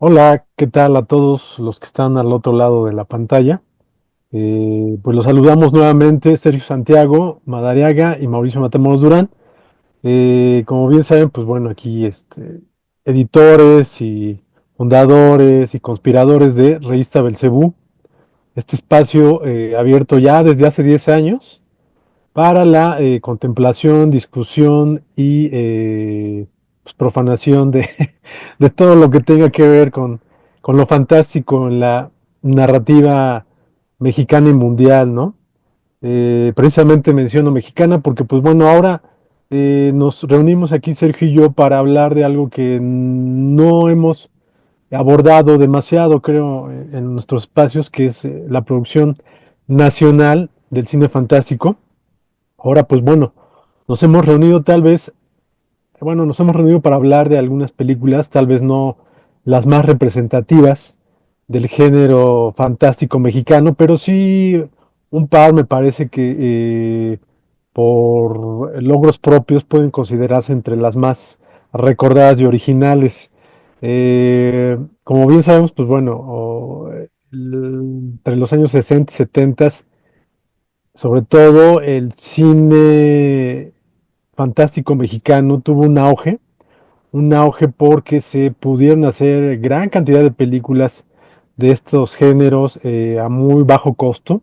Hola, ¿qué tal a todos los que están al otro lado de la pantalla? Pues los saludamos nuevamente Sergio Santiago, Madariaga y Mauricio Matamoros Durán. Como bien saben, pues bueno, aquí editores y fundadores y conspiradores de Revista Belcebú, este espacio abierto ya desde hace 10 años para la contemplación, discusión y pues, profanación de, de todo lo que tenga que ver con lo fantástico en la narrativa mexicana y mundial, ¿no? Precisamente menciono mexicana porque, pues bueno, ahora nos reunimos aquí Sergio y yo para hablar de algo que no hemos abordado demasiado, creo, en nuestros espacios, que es la producción nacional del cine fantástico. Ahora, pues bueno, nos hemos reunido tal vez, bueno, nos hemos reunido para hablar de algunas películas, tal vez no las más representativas del género fantástico mexicano, pero sí un par me parece que por logros propios pueden considerarse entre las más recordadas y originales. Como bien sabemos, pues bueno, entre los años 60 y 70, sobre todo el cine fantástico mexicano tuvo un auge porque se pudieron hacer gran cantidad de películas de estos géneros a muy bajo costo.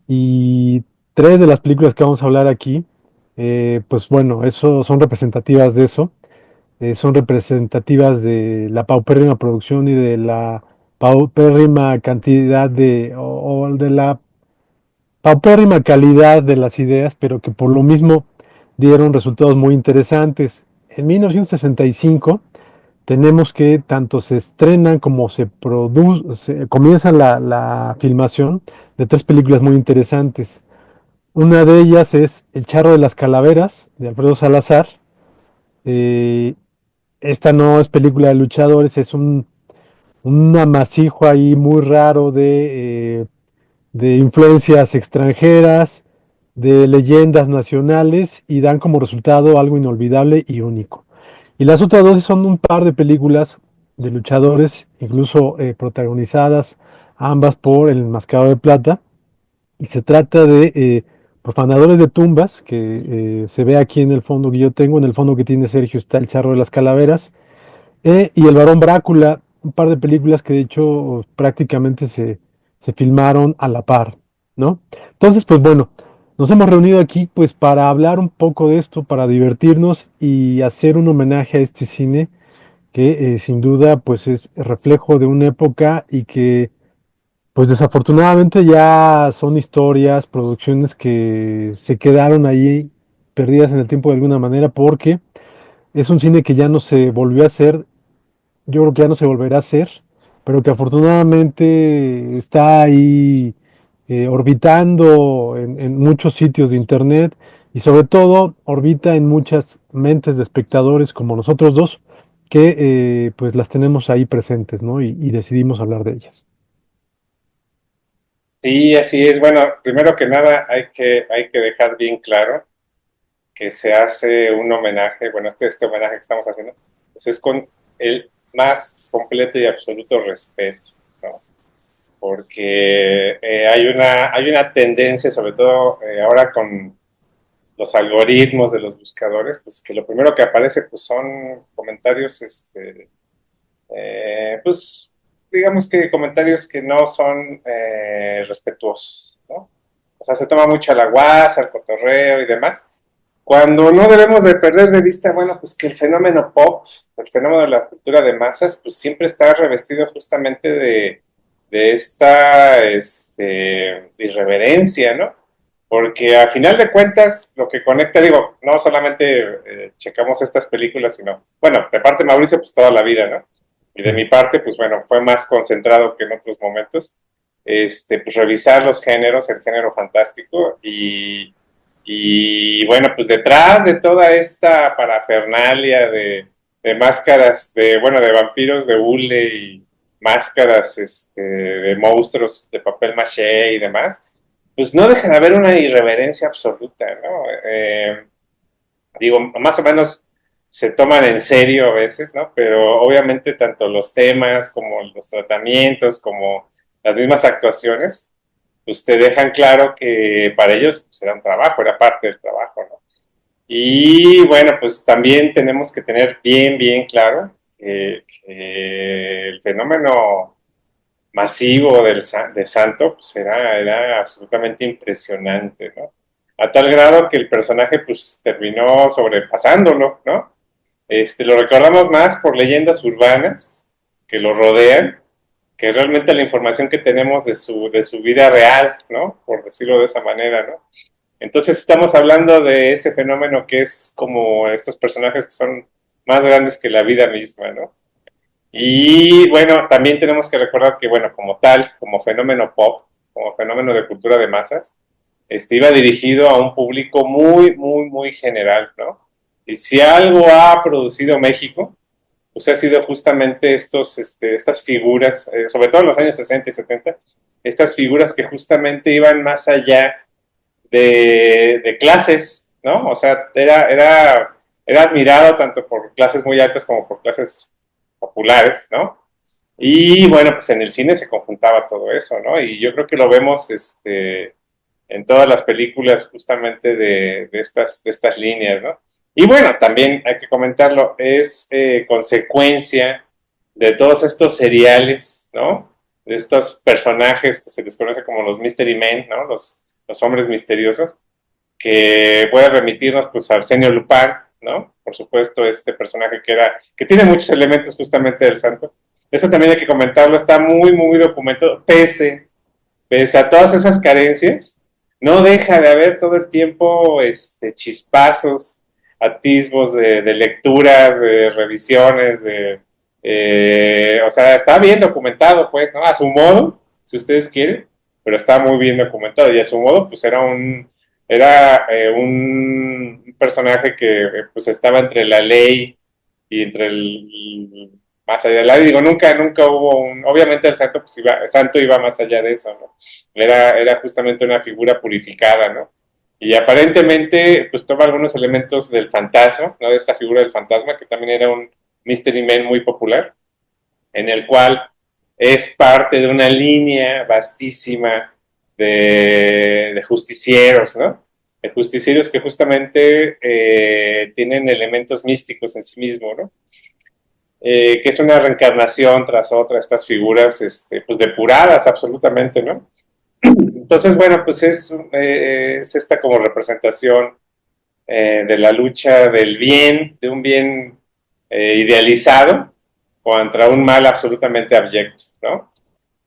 Y tres de las películas que vamos a hablar aquí, pues bueno, eso son representativas de eso. Son representativas de la paupérrima producción y de la paupérrima cantidad o de la paupérrima calidad de las ideas, pero que por lo mismo dieron resultados muy interesantes. En 1965 tenemos que tanto se estrenan como se produce, comienza la filmación de tres películas muy interesantes. Una de ellas es El Charro de las Calaveras, de Alfredo Salazar. Eh, Esta no es película de luchadores, es un amasijo ahí muy raro de influencias extranjeras, de leyendas nacionales y dan como resultado algo inolvidable y único. Y las otras dos son un par de películas de luchadores, incluso protagonizadas ambas por El Enmascarado de Plata. Y se trata de profanadores de tumbas, que se ve aquí en el fondo que yo tengo, en el fondo que tiene Sergio está El Charro de las Calaveras, y El Barón Brácula, un par de películas que de hecho prácticamente se filmaron a la par, ¿no? Entonces, pues bueno, nos hemos reunido aquí pues para hablar un poco de esto, para divertirnos y hacer un homenaje a este cine que sin duda pues es reflejo de una época y que pues desafortunadamente ya son historias, producciones que se quedaron ahí perdidas en el tiempo de alguna manera porque es un cine que ya no se volvió a hacer, yo creo que ya no se volverá a hacer, pero que afortunadamente está ahí orbitando en muchos sitios de internet y sobre todo orbita en muchas mentes de espectadores como nosotros dos, que pues las tenemos ahí presentes, ¿no? Y decidimos hablar de ellas. Sí, así es. Bueno, primero que nada hay que dejar bien claro que se hace un homenaje, bueno, este homenaje que estamos haciendo, pues es con el más completo y absoluto respeto, ¿no? Porque hay una tendencia, sobre todo ahora con los algoritmos de los buscadores, pues que lo primero que aparece pues son comentarios, pues digamos que comentarios que no son respetuosos, ¿no? O sea, se toma mucho a la guasa, al cotorreo y demás, cuando no debemos de perder de vista, bueno, pues que el fenómeno pop, el fenómeno de la cultura de masas, pues siempre está revestido justamente de esta de irreverencia, ¿no? Porque a final de cuentas, lo que conecta, digo, no solamente checamos estas películas, sino, bueno, de parte de Mauricio, pues toda la vida, ¿no? Y de mi parte, pues bueno, fue más concentrado que en otros momentos, pues revisar los géneros, el género fantástico y bueno, pues detrás de toda esta parafernalia de máscaras, bueno, de vampiros de hule y máscaras de monstruos de papel maché y demás, pues no deja de haber una irreverencia absoluta, ¿no? Digo, más o menos se toman en serio a veces, ¿no? Pero obviamente tanto los temas como los tratamientos, como las mismas actuaciones, pues te dejan claro que para ellos pues, era un trabajo, era parte del trabajo, ¿no? Y bueno, pues también tenemos que tener bien, bien claro que el fenómeno masivo de Santo pues era absolutamente impresionante, ¿no? A tal grado que el personaje pues terminó sobrepasándolo, ¿no? Lo recordamos más por leyendas urbanas que lo rodean, que realmente la información que tenemos de su vida real, ¿no? Por decirlo de esa manera, ¿no? Entonces estamos hablando de ese fenómeno que es como estos personajes que son más grandes que la vida misma, ¿no? Y bueno, también tenemos que recordar que, bueno, como tal, como fenómeno pop, como fenómeno de cultura de masas, iba dirigido a un público muy, muy, muy general, ¿no? Y si algo ha producido México, pues ha sido justamente estas figuras, sobre todo en los años 60 y 70, estas figuras que justamente iban más allá de clases, ¿no? O sea, era admirado tanto por clases muy altas como por clases populares, ¿no? Y bueno, pues en el cine se conjuntaba todo eso, ¿no? Y yo creo que lo vemos en todas las películas justamente de estas líneas, ¿no? Y bueno, también hay que comentarlo, es consecuencia de todos estos seriales, ¿no? De estos personajes que se les conoce como los Mystery Men, ¿no? Los hombres misteriosos, que puede remitirnos pues a Arsenio Lupin, ¿no? Por supuesto, este personaje que tiene muchos elementos justamente del santo. Eso también hay que comentarlo, está muy, muy documentado, pese a todas esas carencias, no deja de haber todo el tiempo chispazos, atisbos de lecturas, de revisiones, o sea, está bien documentado, pues, ¿no? A su modo, si ustedes quieren, pero está muy bien documentado y a su modo, pues era un personaje que pues estaba entre la ley y entre más allá de la ley. Digo, nunca hubo obviamente el santo, pues santo iba más allá de eso, ¿no? Era justamente una figura purificada, ¿no? Y aparentemente, pues toma algunos elementos del fantasma, ¿no? De esta figura del fantasma, que también era un Mystery Man muy popular, en el cual es parte de una línea vastísima de justicieros, ¿no? De justicieros que justamente tienen elementos místicos en sí mismos, ¿no? Que es una reencarnación tras otra, estas figuras pues depuradas absolutamente, ¿no? Entonces, bueno, pues es esta como representación de la lucha del bien, de un bien idealizado contra un mal absolutamente abyecto, ¿no?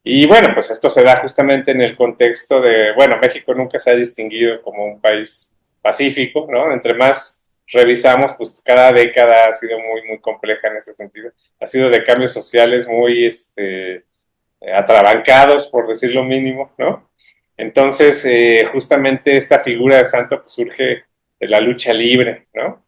Y bueno, pues esto se da justamente en el contexto de, bueno, México nunca se ha distinguido como un país pacífico, ¿no? Entre más revisamos, pues cada década ha sido muy, muy compleja en ese sentido. Ha sido de cambios sociales muy atrabancados, por decir lo mínimo, ¿no? Entonces, justamente esta figura de santo pues, surge de la lucha libre, ¿no?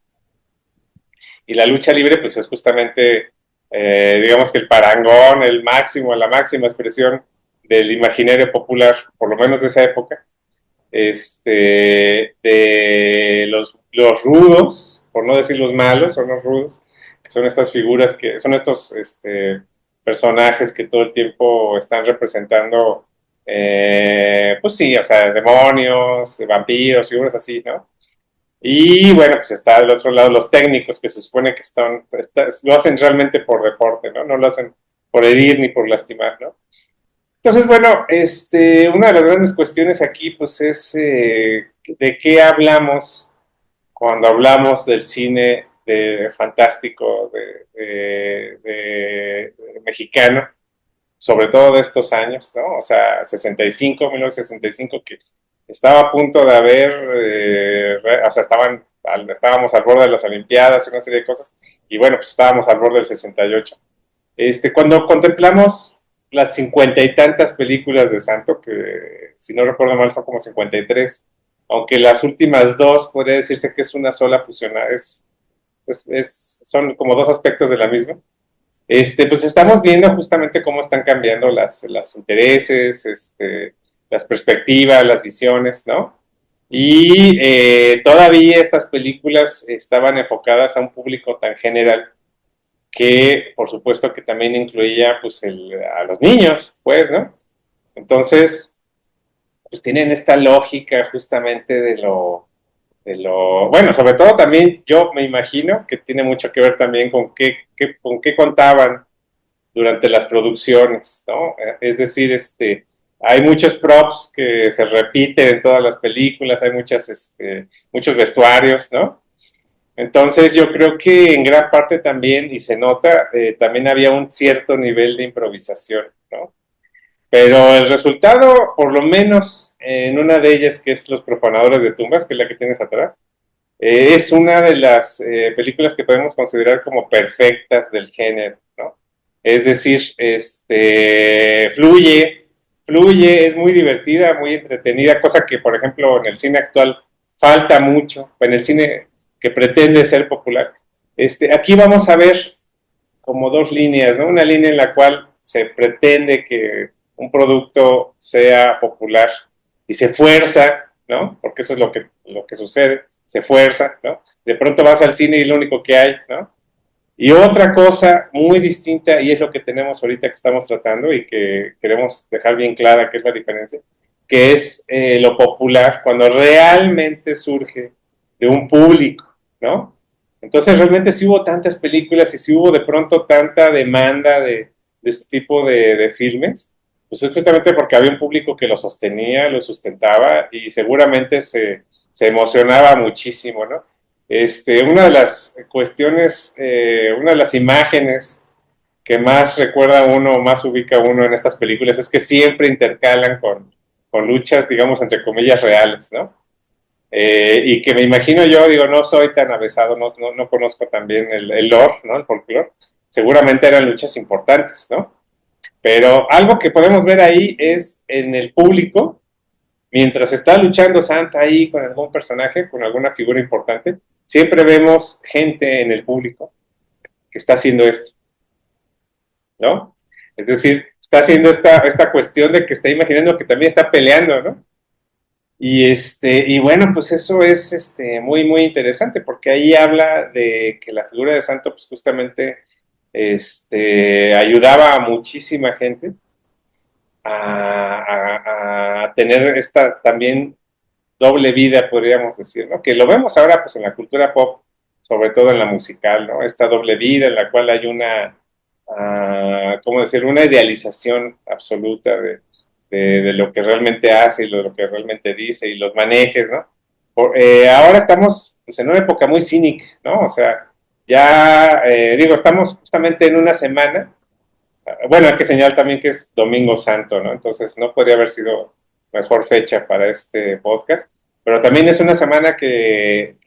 Y la lucha libre, pues es justamente, digamos que el parangón, el máximo, la máxima expresión del imaginario popular, por lo menos de esa época, de los rudos, por no decir los malos, son los rudos, que son estas figuras que son estos personajes que todo el tiempo están representando, pues sí, o sea, demonios, vampiros, figuras así, ¿no? Y bueno, pues está del otro lado los técnicos que se supone que lo hacen realmente por deporte, ¿no? No lo hacen por herir ni por lastimar, ¿no? Entonces, bueno, una de las grandes cuestiones aquí, pues es de qué hablamos cuando hablamos del cine fantástico de mexicano, sobre todo de estos años, ¿no? O sea, 1965, que estaba a punto de haber, o sea, estábamos al borde de las Olimpiadas y una serie de cosas, y bueno, pues estábamos al borde del 68. Cuando contemplamos las 50 y tantas películas de Santo, que si no recuerdo mal son como 53, aunque las últimas dos podría decirse que es una sola fusionada, son como dos aspectos de la misma. Pues estamos viendo justamente cómo están cambiando las intereses, las perspectivas, las visiones, ¿no? Y todavía estas películas estaban enfocadas a un público tan general que por supuesto que también incluía pues a los niños, pues, ¿no? Entonces, pues tienen esta lógica justamente bueno, sobre todo también yo me imagino que tiene mucho que ver también con con qué contaban durante las producciones, ¿no? Es decir, hay muchos props que se repiten en todas las películas, hay muchos vestuarios, ¿no? Entonces yo creo que en gran parte también, y se nota, también había un cierto nivel de improvisación, ¿no? Pero el resultado, por lo menos en una de ellas, que es Los Profanadores de Tumbas, que es la que tienes atrás, es una de las películas que podemos considerar como perfectas del género, ¿no? Es decir, fluye, es muy divertida, muy entretenida, cosa que, por ejemplo, en el cine actual falta mucho, en el cine que pretende ser popular. Aquí vamos a ver como dos líneas, ¿no? Una línea en la cual se pretende que un producto sea popular y se fuerza, ¿no? Porque eso es lo que sucede, se fuerza, ¿no? De pronto vas al cine y es lo único que hay, ¿no? Y otra cosa muy distinta, y es lo que tenemos ahorita que estamos tratando y que queremos dejar bien clara que es la diferencia, que es lo popular, cuando realmente surge de un público, ¿no? Entonces realmente sí hubo tantas películas y sí hubo de pronto tanta demanda de este tipo de filmes, pues es justamente porque había un público que lo sostenía, lo sustentaba y seguramente se emocionaba muchísimo, ¿no? Una de las cuestiones, una de las imágenes que más recuerda uno, más ubica uno en estas películas es que siempre intercalan con luchas, digamos, entre comillas, reales, ¿no? Y que me imagino yo, digo, no soy tan avesado, no conozco también el lore, ¿no? El folclore. Seguramente eran luchas importantes, ¿no? Pero algo que podemos ver ahí es en el público, mientras está luchando Santa ahí con algún personaje, con alguna figura importante, siempre vemos gente en el público que está haciendo esto, ¿no? Es decir, está haciendo esta cuestión de que está imaginando que también está peleando, ¿no? Y bueno, pues eso es muy interesante, porque ahí habla de que la figura de Santo, pues justamente ayudaba a muchísima gente a tener esta también doble vida, podríamos decir, ¿no? Que lo vemos ahora pues en la cultura pop, sobre todo en la musical, ¿no? Esta doble vida en la cual hay ¿cómo decir? Una idealización absoluta de lo que realmente hace y lo que realmente dice y los manejes, ¿no? Ahora estamos pues, en una época muy cínica, ¿no? O sea, ya, digo, estamos justamente en una semana. Bueno, hay que señalar también que es Domingo Santo, ¿no? Entonces no podría haber sido mejor fecha para este podcast. Pero también es una semana que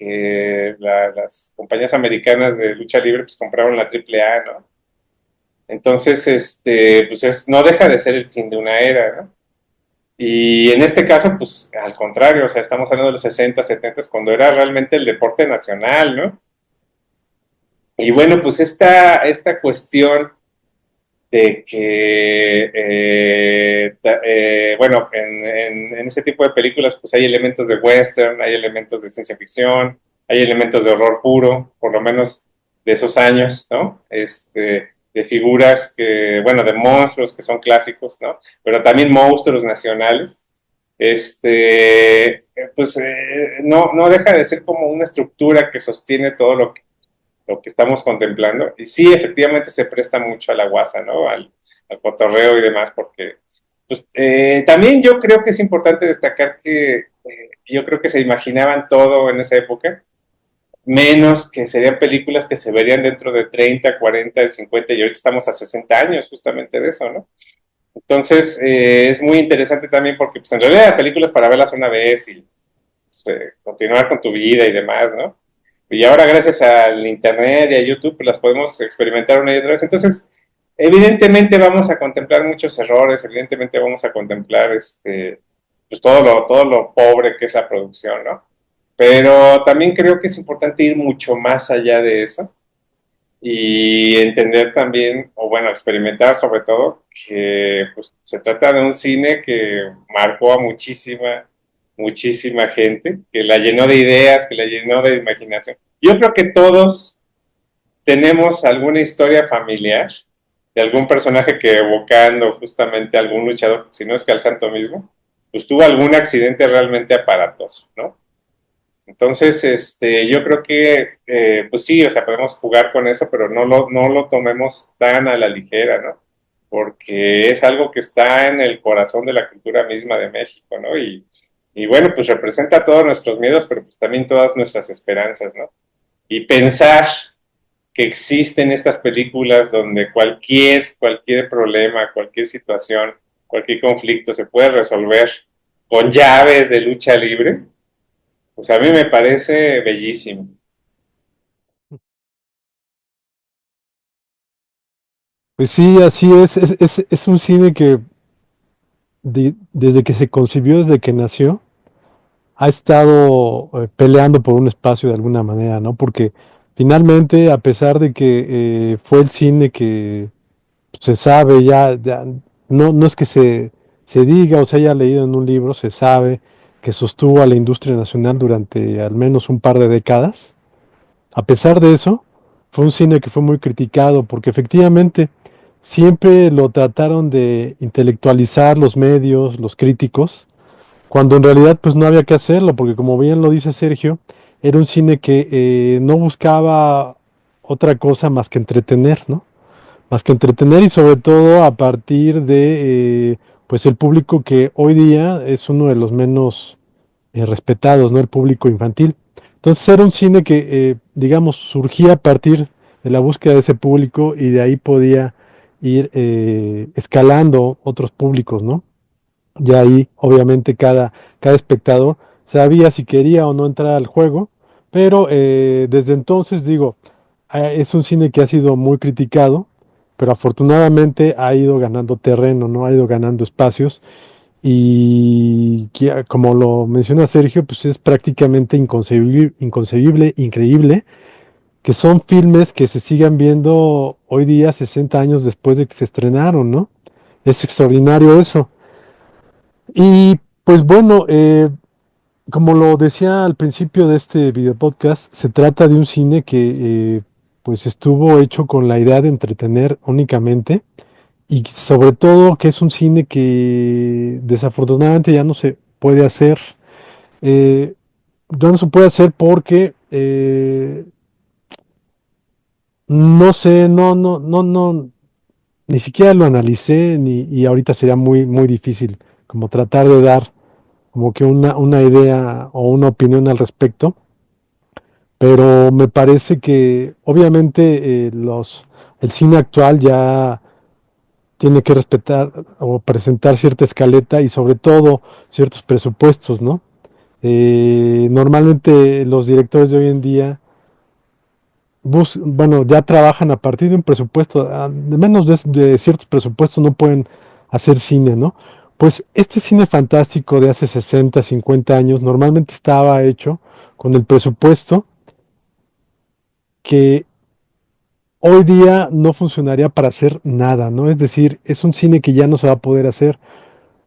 las compañías americanas de lucha libre pues compraron la AAA, ¿no? Entonces, pues no deja de ser el fin de una era, ¿no? Y en este caso, pues al contrario, o sea, estamos hablando de los 60, 70, cuando era realmente el deporte nacional, ¿no? Y bueno, pues esta cuestión de que, bueno, en este tipo de películas pues hay elementos de western, hay elementos de ciencia ficción, hay elementos de horror puro, por lo menos de esos años, ¿no? De figuras que, bueno, de monstruos que son clásicos, ¿no? Pero también monstruos nacionales. Pues no deja de ser como una estructura que sostiene todo lo que estamos contemplando. Y sí, efectivamente se presta mucho a la guasa, ¿no? Al cotorreo y demás, porque pues, también yo creo que es importante destacar que yo creo que se imaginaban todo en esa época, menos que serían películas que se verían dentro de 30, 40, 50, y ahorita estamos a 60 años justamente de eso, ¿no? Entonces, es muy interesante también porque pues, en realidad la película es para verlas una vez y continuar con tu vida y demás, ¿no? Y ahora gracias al internet y a YouTube pues las podemos experimentar una y otra vez. Entonces, evidentemente vamos a contemplar muchos errores, evidentemente vamos a contemplar pues todo lo pobre que es la producción, ¿no? Pero también creo que es importante ir mucho más allá de eso y entender también, o bueno, experimentar sobre todo, que pues, se trata de un cine que marcó a muchísima muchísima gente, que la llenó de ideas, que la llenó de imaginación. Yo creo que todos tenemos alguna historia familiar de algún personaje que evocando justamente a algún luchador, si no es que al santo mismo, pues tuvo algún accidente realmente aparatoso, ¿no? Entonces, yo creo que, pues sí, o sea, podemos jugar con eso, pero no lo tomemos tan a la ligera, ¿no? Porque es algo que está en el corazón de la cultura misma de México, ¿no? Y bueno, pues representa todos nuestros miedos, pero pues también todas nuestras esperanzas, ¿no? Y pensar que existen estas películas donde cualquier problema, cualquier situación, cualquier conflicto se puede resolver con llaves de lucha libre, pues a mí me parece bellísimo. Pues sí, así es un cine que desde que se concibió, desde que nació, ha estado peleando por un espacio de alguna manera, ¿no? Porque finalmente, a pesar de que fue el cine que se sabe ya no es que se diga o se haya leído en un libro, se sabe que sostuvo a la industria nacional durante al menos un par de décadas. A pesar de eso, fue un cine que fue muy criticado porque efectivamente siempre lo trataron de intelectualizar los medios, los críticos, cuando en realidad pues no había que hacerlo, porque como bien lo dice Sergio, era un cine que no buscaba otra cosa más que entretener, ¿no? Más que entretener y sobre todo a partir de pues el público que hoy día es uno de los menos respetados, ¿no? El público infantil. Entonces era un cine que, digamos, surgía a partir de la búsqueda de ese público y de ahí podía ir escalando otros públicos, ¿no? Y ahí, obviamente, cada espectador sabía si quería o no entrar al juego, pero desde entonces, digo, es un cine que ha sido muy criticado, pero afortunadamente ha ido ganando terreno, ¿no? Ha ido ganando espacios y como lo menciona Sergio, pues es prácticamente inconcebible, increíble, que son filmes que se sigan viendo hoy día, 60 años después de que se estrenaron, ¿no? Es extraordinario eso. Y pues bueno, como lo decía al principio de este video podcast, se trata de un cine que pues estuvo hecho con la idea de entretener únicamente y sobre todo que es un cine que desafortunadamente ya no se puede hacer. eh, ya no se puede hacer porque no sé, no, ni siquiera lo analicé y ahorita sería muy difícil como tratar de dar como que una idea o una opinión al respecto, pero me parece que obviamente el cine actual ya tiene que respetar o presentar cierta escaleta y sobre todo ciertos presupuestos, ¿no? Normalmente los directores de hoy en día bueno, ya trabajan a partir de un presupuesto, de menos de ciertos presupuestos no pueden hacer cine, ¿no? Pues este cine fantástico de hace 60, 50 años normalmente estaba hecho con el presupuesto que hoy día no funcionaría para hacer nada, ¿no? Es decir, es un cine que ya no se va a poder hacer.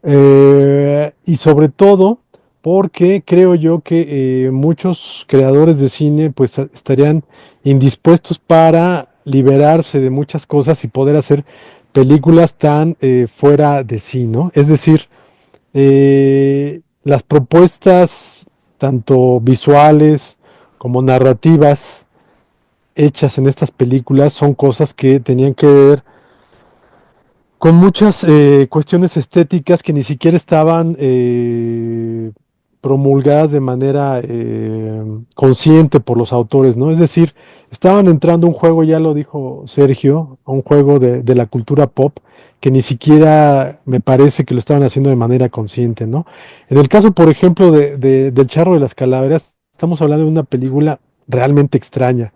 Y sobre todo porque creo yo que muchos creadores de cine pues estarían indispuestos para liberarse de muchas cosas y poder hacer películas tan fuera de sí, ¿no? Es decir, las propuestas tanto visuales como narrativas hechas en estas películas son cosas que tenían que ver con muchas cuestiones estéticas que ni siquiera estaban promulgadas de manera consciente por los autores, ¿no? Es decir, estaban entrando a un juego, ya lo dijo Sergio, a un juego de la cultura pop, que ni siquiera me parece que lo estaban haciendo de manera consciente, ¿no? En el caso, por ejemplo, del Charro de las Calaveras, estamos hablando de una película realmente extraña.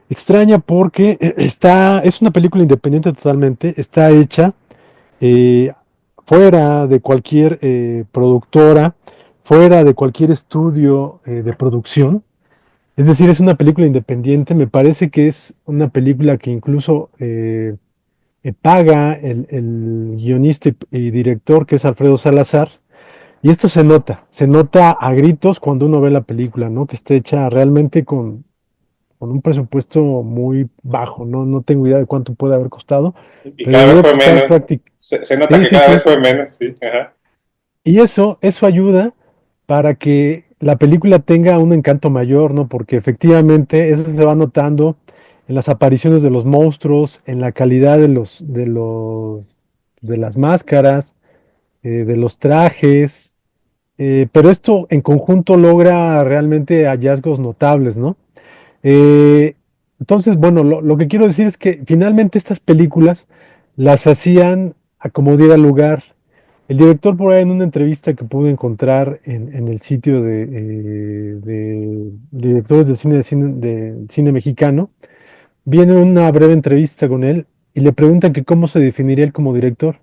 Extraña porque es una película independiente totalmente, está hecha eh, fuera de cualquier productora, fuera de cualquier estudio de producción. Es decir, es una película independiente. Me parece que es una película que incluso paga el guionista y director, que es Alfredo Salazar. Y esto se nota a gritos cuando uno ve la película, ¿no? Que está hecha realmente con un presupuesto muy bajo, ¿no? No tengo idea de cuánto puede haber costado, Y pero cada vez debió fue costar menos. prácticamente. Se nota Sí, que sí, cada vez sí. fue menos, sí. Ajá. Y eso ayuda para que la película tenga un encanto mayor, ¿no? Porque efectivamente eso se va notando en las apariciones de los monstruos, en la calidad de las máscaras, de los trajes, pero esto en conjunto logra realmente hallazgos notables, ¿no? Eh, entonces, bueno, lo que quiero decir es que finalmente estas películas las hacían a como diera lugar. El director por ahí en una entrevista que pude encontrar en el sitio de directores de cine mexicano, viene una breve entrevista con él y le preguntan que cómo se definiría él como director.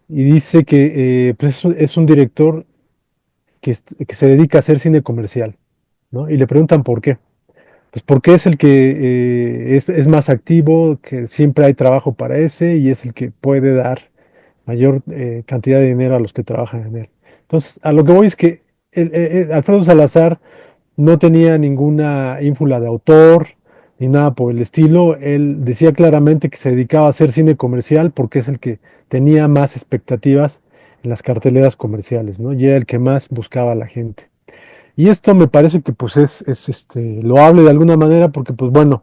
Y dice que pues es un director que se dedica a hacer cine comercial, ¿no? Y le preguntan por qué. Pues porque es el que es más activo, que siempre hay trabajo para ese y es el que puede dar mayor cantidad de dinero a los que trabajan en él. Entonces, a lo que voy es que Alfredo Salazar no tenía ninguna ínfula de autor ni nada por el estilo. Él decía claramente que se dedicaba a hacer cine comercial porque es el que tenía más expectativas en las carteleras comerciales, ¿no? Y era el que más buscaba a la gente. Y esto me parece que pues es loable de alguna manera porque pues bueno,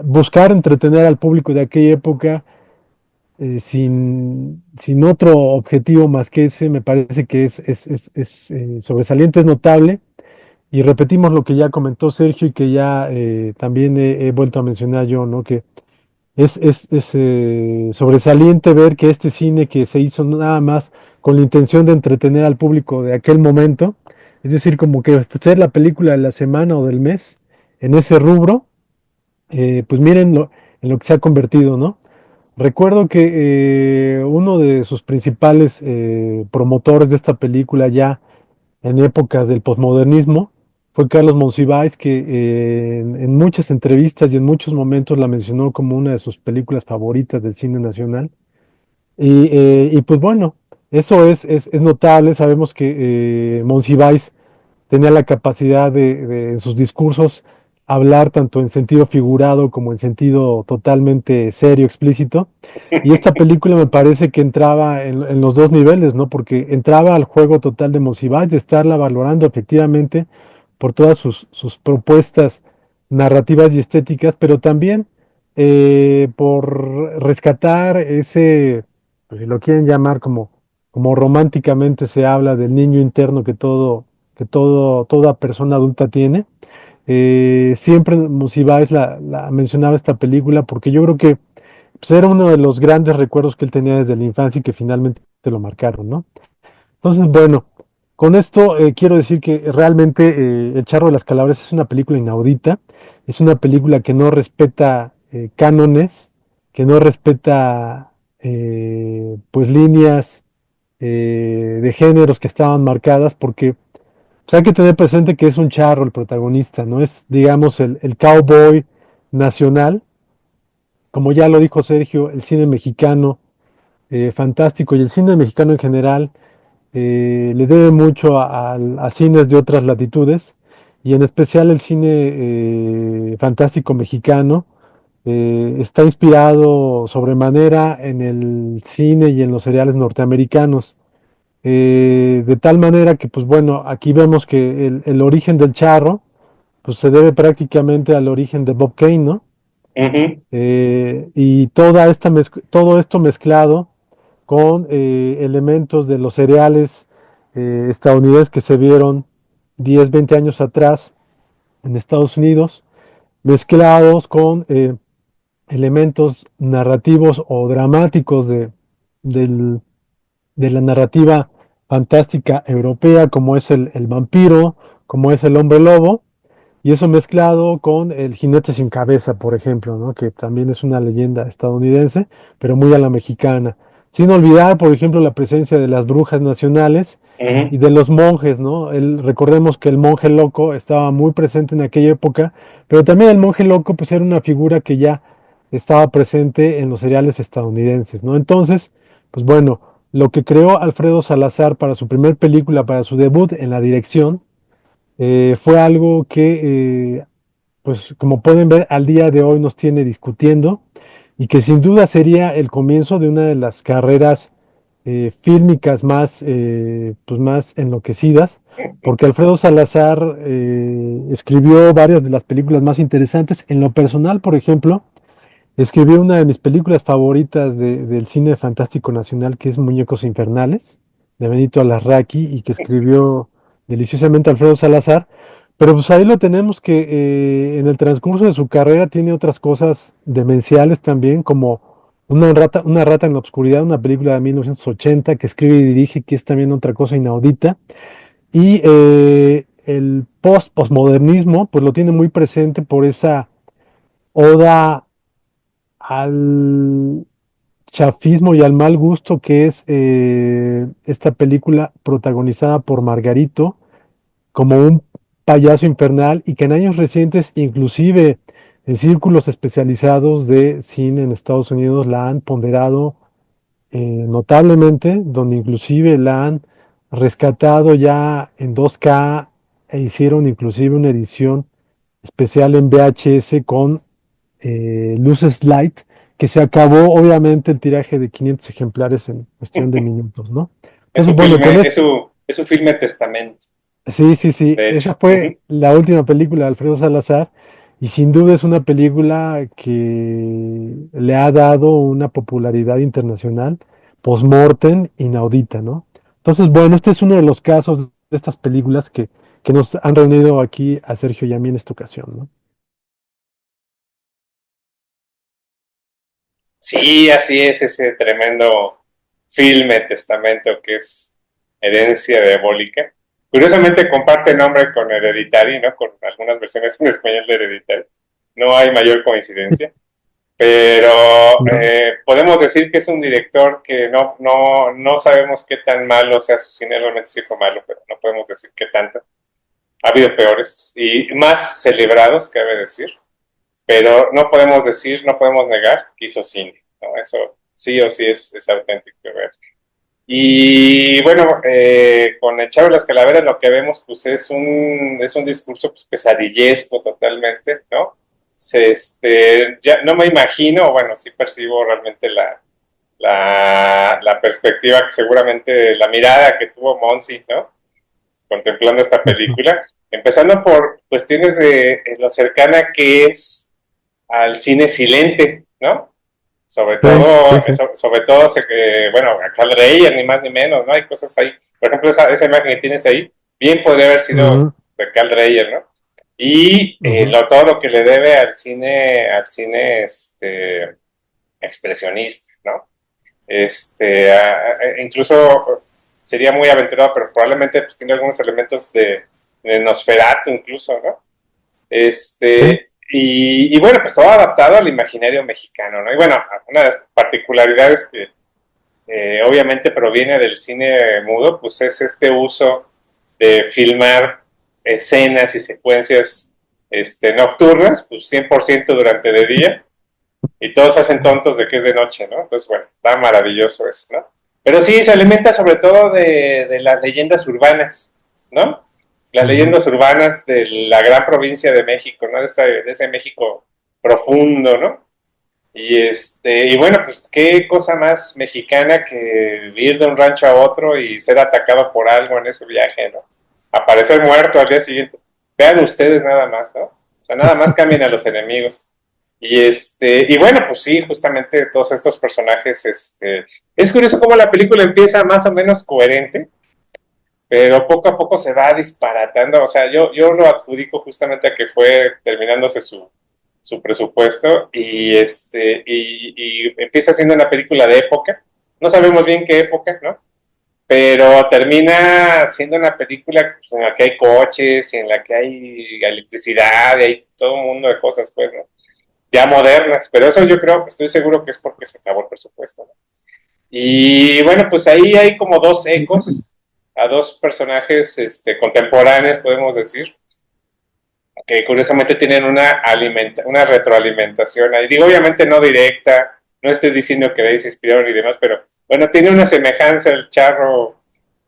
buscar entretener al público de aquella época sin otro objetivo más que ese, me parece que es sobresaliente, es notable. Y repetimos lo que ya comentó Sergio y que ya también he vuelto a mencionar yo, ¿no? Que es sobresaliente ver que este cine que se hizo nada más con la intención de entretener al público de aquel momento, es decir, como que ser la película de la semana o del mes en ese rubro, pues miren en lo que se ha convertido, ¿no? Recuerdo que uno de sus principales promotores de esta película ya en épocas del posmodernismo fue Carlos Monsiváis, que en muchas entrevistas y en muchos momentos la mencionó como una de sus películas favoritas del cine nacional. Y pues bueno, eso es notable. Sabemos que Monsiváis tenía la capacidad en sus discursos hablar tanto en sentido figurado como en sentido totalmente serio, explícito. Y esta película me parece que entraba en los dos niveles, ¿no? Porque entraba al juego total de Monsiváis, de estarla valorando efectivamente por todas sus propuestas narrativas y estéticas, pero también por rescatar ese, pues, si lo quieren llamar como románticamente se habla del niño interno toda persona adulta tiene. Siempre Monsiváis la mencionaba esta película porque yo creo que pues, era uno de los grandes recuerdos que él tenía desde la infancia y que finalmente te lo marcaron, ¿no? Entonces, bueno, con esto quiero decir que realmente El Charro de las Calabres es una película inaudita, es una película que no respeta cánones, que no respeta pues líneas de géneros que estaban marcadas porque pues hay que tener presente que es un charro el protagonista, ¿no? Es, digamos, el cowboy nacional. Como ya lo dijo Sergio, el cine mexicano fantástico y el cine mexicano en general le debe mucho a cines de otras latitudes y en especial el cine fantástico mexicano. Está inspirado sobremanera en el cine y en los seriales norteamericanos. De tal manera que, pues bueno, aquí vemos que el origen del charro, pues se debe prácticamente al origen de Bob Kane, ¿no? Ujú, Y todo esto mezclado con elementos de los cereales estadounidenses que se vieron 10 20 años atrás en Estados Unidos, mezclados con elementos narrativos o dramáticos del de la narrativa fantástica europea, como es el vampiro, como es el hombre lobo, y eso mezclado con el jinete sin cabeza, por ejemplo, ¿no? Que también es una leyenda estadounidense, pero muy a la mexicana. Sin olvidar, por ejemplo, la presencia de las brujas nacionales y ujú. de los monjes, ¿no? Recordemos que el monje loco estaba muy presente en aquella época, pero también el monje loco pues era una figura que ya estaba presente en los seriales estadounidenses, ¿no? Entonces, pues bueno, lo que creó Alfredo Salazar para su primer película, para su debut en la dirección, fue algo que, pues como pueden ver, al día de hoy nos tiene discutiendo y que sin duda sería el comienzo de una de las carreras fílmicas más, pues más enloquecidas, porque Alfredo Salazar escribió varias de las películas más interesantes. En lo personal, por ejemplo, escribió una de mis películas favoritas del cine fantástico nacional, que es Muñecos Infernales, de Benito Alarraqui, y que escribió deliciosamente Alfredo Salazar. Pero pues ahí lo tenemos que en el transcurso de su carrera tiene otras cosas demenciales también, como una rata en la oscuridad, una película de 1980 que escribe y dirige, que es también otra cosa inaudita. Y el postmodernismo, pues lo tiene muy presente por esa oda al chafismo y al mal gusto que es esta película protagonizada por Margarito como un payaso infernal y que en años recientes, inclusive en círculos especializados de cine en Estados Unidos, la han ponderado notablemente, donde inclusive la han rescatado ya en 2K e hicieron inclusive una edición especial en VHS con luces light, que se acabó obviamente el tiraje de 500 ejemplares en cuestión de minutos, ¿no? Entonces, bueno, con esto, Es su filme testamento, sí, sí, sí, de hecho. esa fue la última película de Alfredo Salazar y sin duda es una película que le ha dado una popularidad internacional post-mortem inaudita, ¿no? Entonces, bueno, este es uno de los casos de estas películas que nos han reunido aquí a Sergio y a mí en esta ocasión, ¿no? Sí, así es ese tremendo filme testamento que es Herencia Diabólica. Curiosamente comparte nombre con Hereditary, ¿no? Con algunas versiones en español de Hereditary. No hay mayor coincidencia. Pero No. podemos decir que es un director que no sabemos qué tan malo sea su cine, realmente sí fue malo, pero no podemos decir qué tanto. Ha habido peores y más celebrados, cabe decir, pero no podemos decir, no podemos negar que hizo cine, ¿no? Eso sí o sí es auténtico. ¿Ver? Y bueno, con El Chavo de las Calaveras lo que vemos pues es un discurso pues, pesadillesco totalmente, ¿no? Ya no me imagino, bueno, sí percibo realmente la perspectiva que seguramente, la mirada que tuvo Monsi, ¿no? Contemplando esta Ujú. película, empezando por cuestiones de lo cercana que es al cine silente, ¿no? Sí, sí, sí. Sobre todo, bueno, a Carl Reyer, ni más ni menos, ¿no? Hay cosas ahí. Por ejemplo, esa imagen que tienes ahí, bien podría haber sido Ujú, de Carl Reyer, ¿no? Y ujú. todo lo que le debe al cine expresionista, ¿no? Incluso sería muy aventurado, pero probablemente pues, tiene algunos elementos de Nosferatu incluso, ¿no? Sí. Y bueno, pues todo adaptado al imaginario mexicano, ¿no? Y bueno, una de las particularidades que obviamente proviene del cine mudo, pues es este uso de filmar escenas y secuencias nocturnas, pues 100% durante de día, y todos hacen tontos de que es de noche, ¿no? Entonces, bueno, está maravilloso eso, ¿no? Pero sí, se alimenta sobre todo de las leyendas urbanas, ¿no? Las Ujú. leyendas urbanas de la gran provincia de México, ¿no? De ese México profundo, ¿no? Y bueno, pues qué cosa más mexicana que ir de un rancho a otro y ser atacado por algo en ese viaje, ¿no? Aparecer muerto al día siguiente. Vean ustedes nada más, ¿no? O sea, nada más cambien a los enemigos. Y bueno, pues sí, justamente todos estos personajes, es curioso cómo la película empieza más o menos coherente, pero poco a poco se va disparatando. O sea, yo lo adjudico justamente a que fue terminándose su presupuesto y empieza siendo una película de época. No sabemos bien qué época, ¿no? Pero termina siendo una película pues, en la que hay coches, en la que hay electricidad, y hay todo un mundo de cosas, pues, ¿no? Ya modernas, pero eso yo creo, estoy seguro que es porque se acabó el presupuesto, ¿no? Y bueno, pues ahí hay como dos ecos a dos personajes contemporáneos, podemos decir, que curiosamente tienen una retroalimentación ahí. Digo, obviamente no directa, no estoy diciendo que de ahí se inspiraron y demás, pero Bueno, tiene una semejanza el charro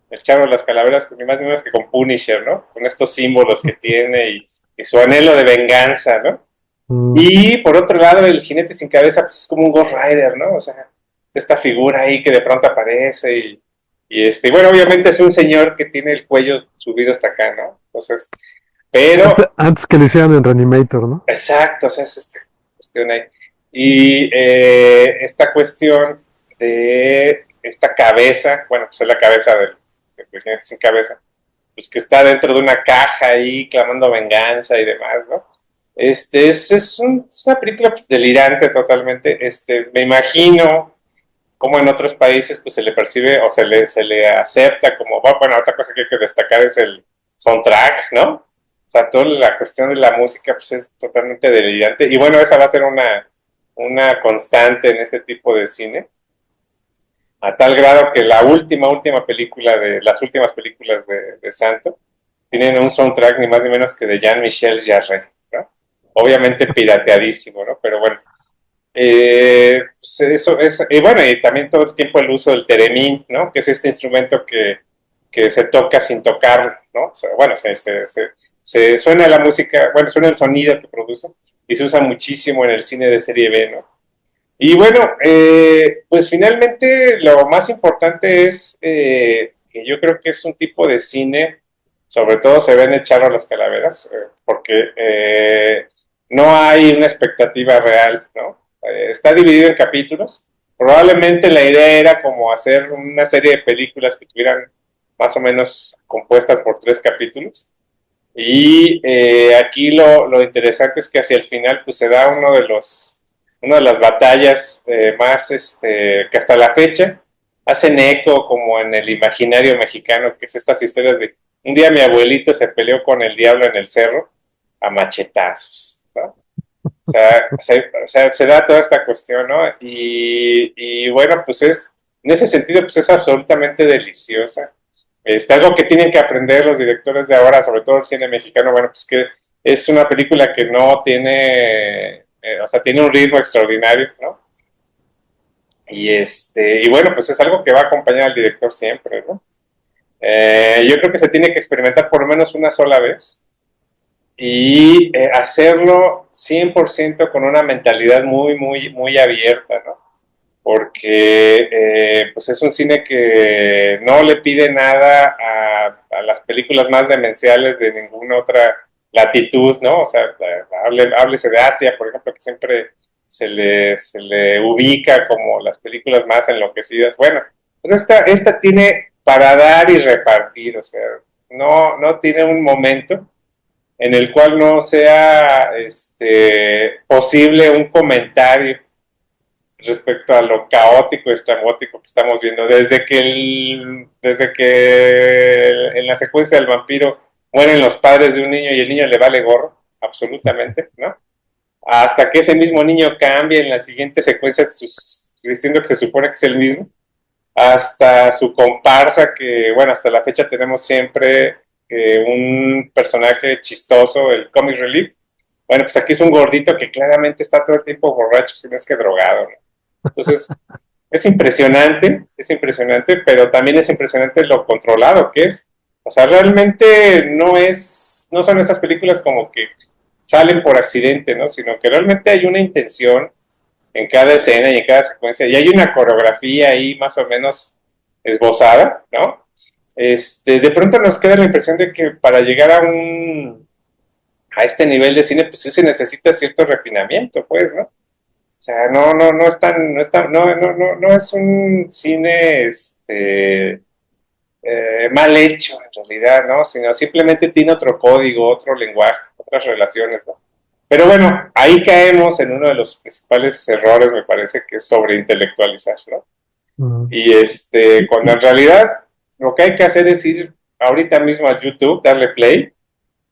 de las calaveras, ni más ni menos que con Punisher, ¿no? Con estos símbolos que tiene y su anhelo de venganza, ¿no? Mm. Y por otro lado, el jinete sin cabeza, pues es como un Ghost Rider, ¿no? O sea, esta figura ahí que de pronto aparece y bueno, obviamente es un señor que tiene el cuello subido hasta acá, ¿no? Entonces, pero, Antes que lo hicieran en Reanimator, ¿no? exacto, o sea, es esta cuestión ahí. Y esta cuestión de esta cabeza, bueno, pues es la cabeza del jinete sin cabeza, pues que está dentro de una caja ahí clamando venganza y demás, ¿no? Es una película pues, delirante totalmente. Me imagino cómo en otros países pues se le percibe o se le acepta como, bueno, otra cosa que hay que destacar es el soundtrack, ¿no? O sea, toda la cuestión de la música pues es totalmente delirante. Y bueno, esa va a ser una constante en este tipo de cine, a tal grado que la última película de las últimas películas de Santo tienen un soundtrack ni más ni menos que de Jean-Michel Jarre, ¿no? Obviamente pirateadísimo, ¿no? Pero bueno, pues eso, y bueno, y también todo el tiempo el uso del teremín, ¿no? Que es este instrumento que se toca sin tocar, ¿no? O sea, bueno, se suena la música, bueno, suena el sonido que produce y se usa muchísimo en el cine de serie B, ¿no? Y bueno, pues finalmente lo más importante es que yo creo que es un tipo de cine, sobre todo se ven echar a las calaveras, porque no hay una expectativa real, ¿no? Está dividido en capítulos. Probablemente la idea era como hacer una serie de películas que tuvieran más o menos compuestas por 3 capítulos. Y aquí lo interesante es que hacia el final pues se da una de las batallas más que hasta la fecha hacen eco como en el imaginario mexicano, que es estas historias de un día mi abuelito se peleó con el diablo en el cerro a machetazos, ¿no? Se da toda esta cuestión, ¿no? Y bueno, pues en ese sentido, pues es absolutamente deliciosa. Algo que tienen que aprender los directores de ahora, sobre todo el cine mexicano, bueno, pues que es una película que no tiene, o sea, tiene un ritmo extraordinario, ¿no? Y bueno, pues es algo que va a acompañar al director siempre, ¿no? Yo creo que se tiene que experimentar por lo menos una sola vez y hacerlo 100% con una mentalidad muy abierta, ¿no? Porque pues es un cine que no le pide nada a las películas más demenciales de ninguna otra latitud, ¿no? O sea, háblese de Asia, por ejemplo, que siempre se le ubica como las películas más enloquecidas. Bueno, pues esta tiene para dar y repartir, o sea, no tiene un momento en el cual no sea posible un comentario respecto a lo caótico y estrambótico que estamos viendo. Desde que en la secuencia del vampiro mueren los padres de un niño y el niño le vale gorro, absolutamente, ¿no? Hasta que ese mismo niño cambia en la siguiente secuencia diciendo que se supone que es el mismo, hasta su comparsa, que bueno, hasta la fecha tenemos siempre un personaje chistoso, el comic relief. Bueno, pues aquí es un gordito que claramente está todo el tiempo borracho, si no es que drogado, ¿no? Entonces, es impresionante, pero también es impresionante lo controlado que es. O sea, realmente no son estas películas como que salen por accidente, ¿no? Sino que realmente hay una intención en cada escena y en cada secuencia, y hay una coreografía ahí más o menos esbozada, ¿no? De pronto nos queda la impresión de que para llegar a este nivel de cine, pues sí se necesita cierto refinamiento, pues, ¿no? O sea, no es un cine mal hecho en realidad, ¿no? Sino simplemente tiene otro código, otro lenguaje, otras relaciones, ¿no? Pero bueno, ahí caemos en uno de los principales errores, me parece, que es sobreintelectualizar, ¿no? Mm. Y cuando en realidad lo que hay que hacer es ir ahorita mismo a YouTube, darle play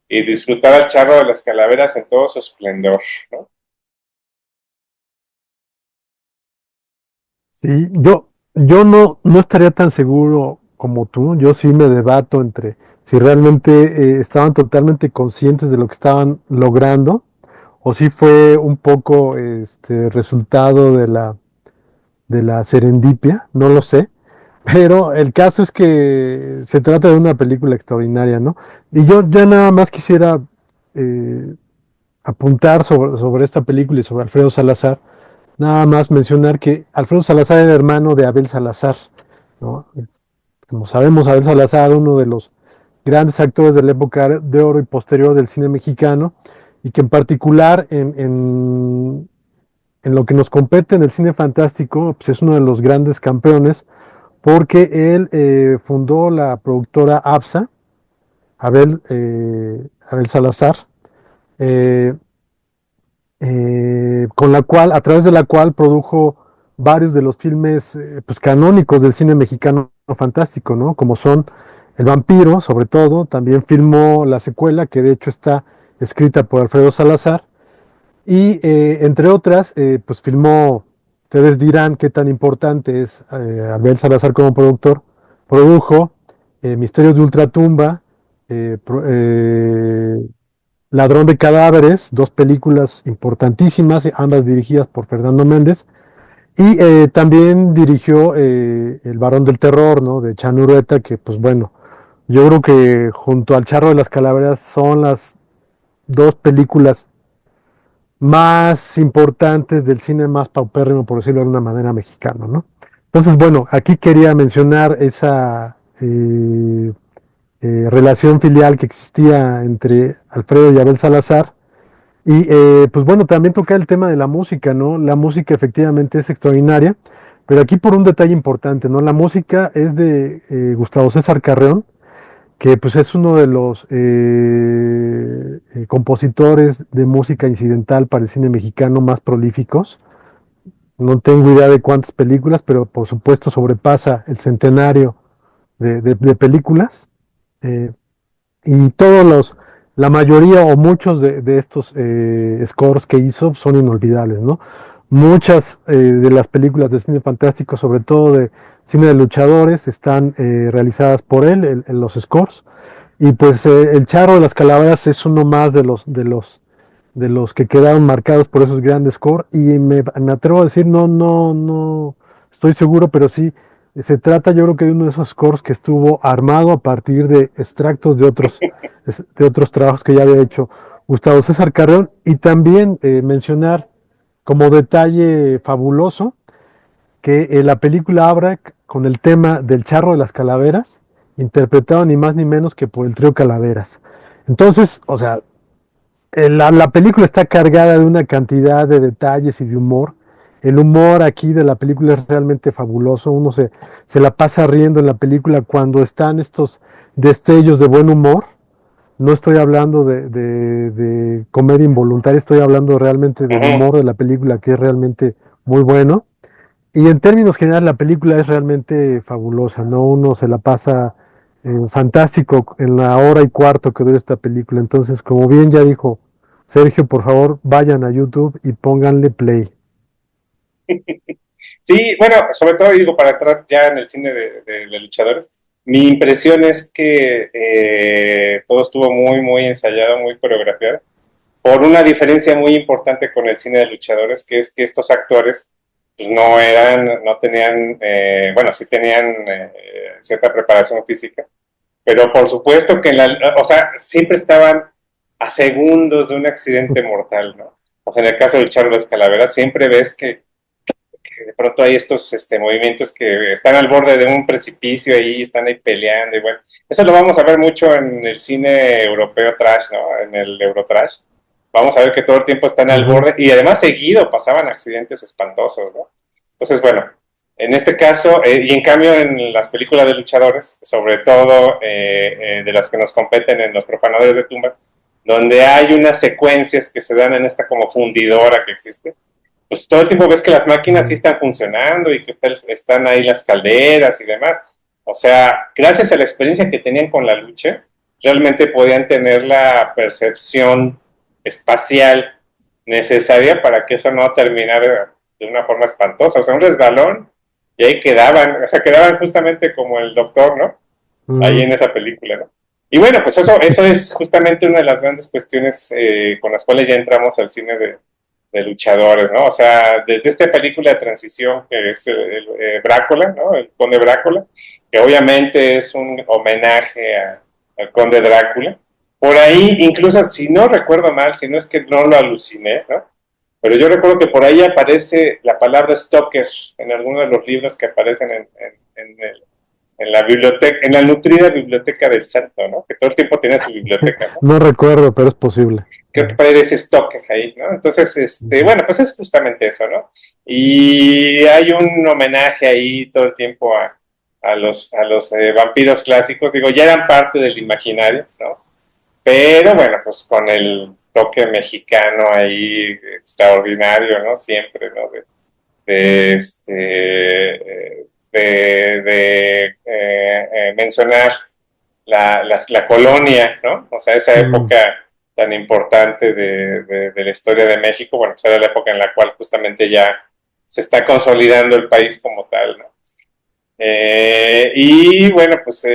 y disfrutar al charro de las calaveras en todo su esplendor, ¿no? Sí, yo no estaría tan seguro como tú. Yo sí me debato entre si realmente estaban totalmente conscientes de lo que estaban logrando o si fue un poco resultado de de la serendipia, no lo sé, pero el caso es que se trata de una película extraordinaria, ¿no? Y yo ya nada más quisiera eh, apuntar sobre esta película y sobre Alfredo Salazar, nada más mencionar que Alfredo Salazar era hermano de Abel Salazar, ¿no? Como sabemos, Abel Salazar, uno de los grandes actores de la época de oro y posterior del cine mexicano, y que en particular en lo que nos compete en el cine fantástico, pues es uno de los grandes campeones, porque él fundó la productora ABSA, Abel Salazar, eh, con la cual, a través de la cual produjo varios de los filmes pues, canónicos del cine mexicano fantástico, ¿no? Como son El Vampiro, sobre todo, también filmó la secuela, que de hecho está escrita por Alfredo Salazar, y entre otras, pues filmó, ustedes dirán qué tan importante es Abel Salazar como productor, produjo Misterios de Ultratumba, Ladrón de Cadáveres, dos películas importantísimas, ambas dirigidas por Fernando Méndez, y también dirigió El Varón del Terror, ¿no? De Chan Ureta, que pues bueno, yo creo que junto al Charro de las Calaveras son las dos películas más importantes del cine más paupérrimo, por decirlo de una manera, mexicano, ¿no? Entonces, bueno, aquí quería mencionar esa relación filial que existía entre Alfredo y Abel Salazar. Y pues bueno, también toca el tema de la música, ¿no? La música efectivamente es extraordinaria, pero aquí por un detalle importante, ¿no? La música es de Gustavo César Carreón, que pues es uno de los compositores de música incidental para el cine mexicano más prolíficos. No tengo idea de cuántas películas, pero por supuesto sobrepasa el centenario de películas. Eh, y la mayoría o muchos de estos scores que hizo son inolvidables, ¿no? Muchas de las películas de cine fantástico, sobre todo de cine de luchadores, están realizadas por él, en los scores. Y pues el Charro de las Calaveras es uno más de los que quedaron marcados por esos grandes scores. Y me atrevo a decir, no estoy seguro, pero sí, se trata yo creo que de uno de esos scores que estuvo armado a partir de extractos de otros trabajos que ya había hecho Gustavo César Carreón. Y también mencionar como detalle fabuloso que la película abre con el tema del Charro de las Calaveras, interpretado ni más ni menos que por el trío Calaveras. Entonces, o sea, la película está cargada de una cantidad de detalles y de humor. El humor aquí de la película es realmente fabuloso. Se la pasa riendo en la película cuando están estos destellos de buen humor. No estoy hablando de comedia involuntaria, estoy hablando realmente del Ujú. humor de la película, que es realmente muy bueno. Y en términos generales, la película es realmente fabulosa, ¿no? Uno se la pasa fantástico en la hora y cuarto que dura esta película. Entonces, como bien ya dijo Sergio, por favor, vayan a YouTube y pónganle play. Sí, bueno, sobre todo digo, para entrar ya en el cine de luchadores, mi impresión es que todo estuvo muy, muy ensayado, muy coreografiado, por una diferencia muy importante con el cine de luchadores, que es que estos actores pues no tenían, bueno, sí tenían cierta preparación física, pero por supuesto que o sea, siempre estaban a segundos de un accidente mortal, ¿no? O sea, en el caso del Charles Calavera, siempre ves que de pronto hay estos movimientos que están al borde de un precipicio ahí, están ahí peleando, y bueno, eso lo vamos a ver mucho en el cine europeo trash, ¿no? En el Eurotrash. Vamos a ver que todo el tiempo están al Ujú. borde y además seguido pasaban accidentes espantosos, ¿no? Entonces, bueno, en este caso, y en cambio en las películas de luchadores, sobre todo de las que nos competen en Los Profanadores de Tumbas, donde hay unas secuencias que se dan en esta como fundidora que existe, pues todo el tiempo ves que las máquinas sí Mm. están funcionando y que están ahí las calderas y demás. O sea, gracias a la experiencia que tenían con la lucha, realmente podían tener la percepción espacial necesaria para que eso no terminara de una forma espantosa. O sea, un resbalón y ahí quedaban, o sea, quedaban justamente como el doctor, ¿no? Ahí Mm. en esa película, ¿no? Y bueno, pues eso es justamente una de las grandes cuestiones con las cuales ya entramos al cine de luchadores, ¿no? O sea, desde esta película de transición que es Brácula, ¿no? El Conde Brácula, que obviamente es un homenaje al Conde Drácula. Por ahí, incluso si no recuerdo mal, si no es que no lo aluciné, ¿no? Pero yo recuerdo que por ahí aparece la palabra stalker en alguno de los libros que aparecen en la biblioteca, en la nutrida biblioteca del santo, ¿no? Que todo el tiempo tiene su biblioteca, ¿no? No recuerdo, pero es posible. Creo que por ahí de ese stalker ahí, ¿no? Entonces, bueno, pues es justamente eso, ¿no? Y hay un homenaje ahí todo el tiempo a los vampiros clásicos, digo, ya eran parte del imaginario, ¿no? Pero bueno, pues con el toque mexicano ahí extraordinario, ¿no? Siempre, ¿no? De mencionar la colonia, ¿no? O sea, esa Mm. época tan importante de la historia de México, bueno, pues era la época en la cual justamente ya se está consolidando el país como tal, ¿no? Y bueno, pues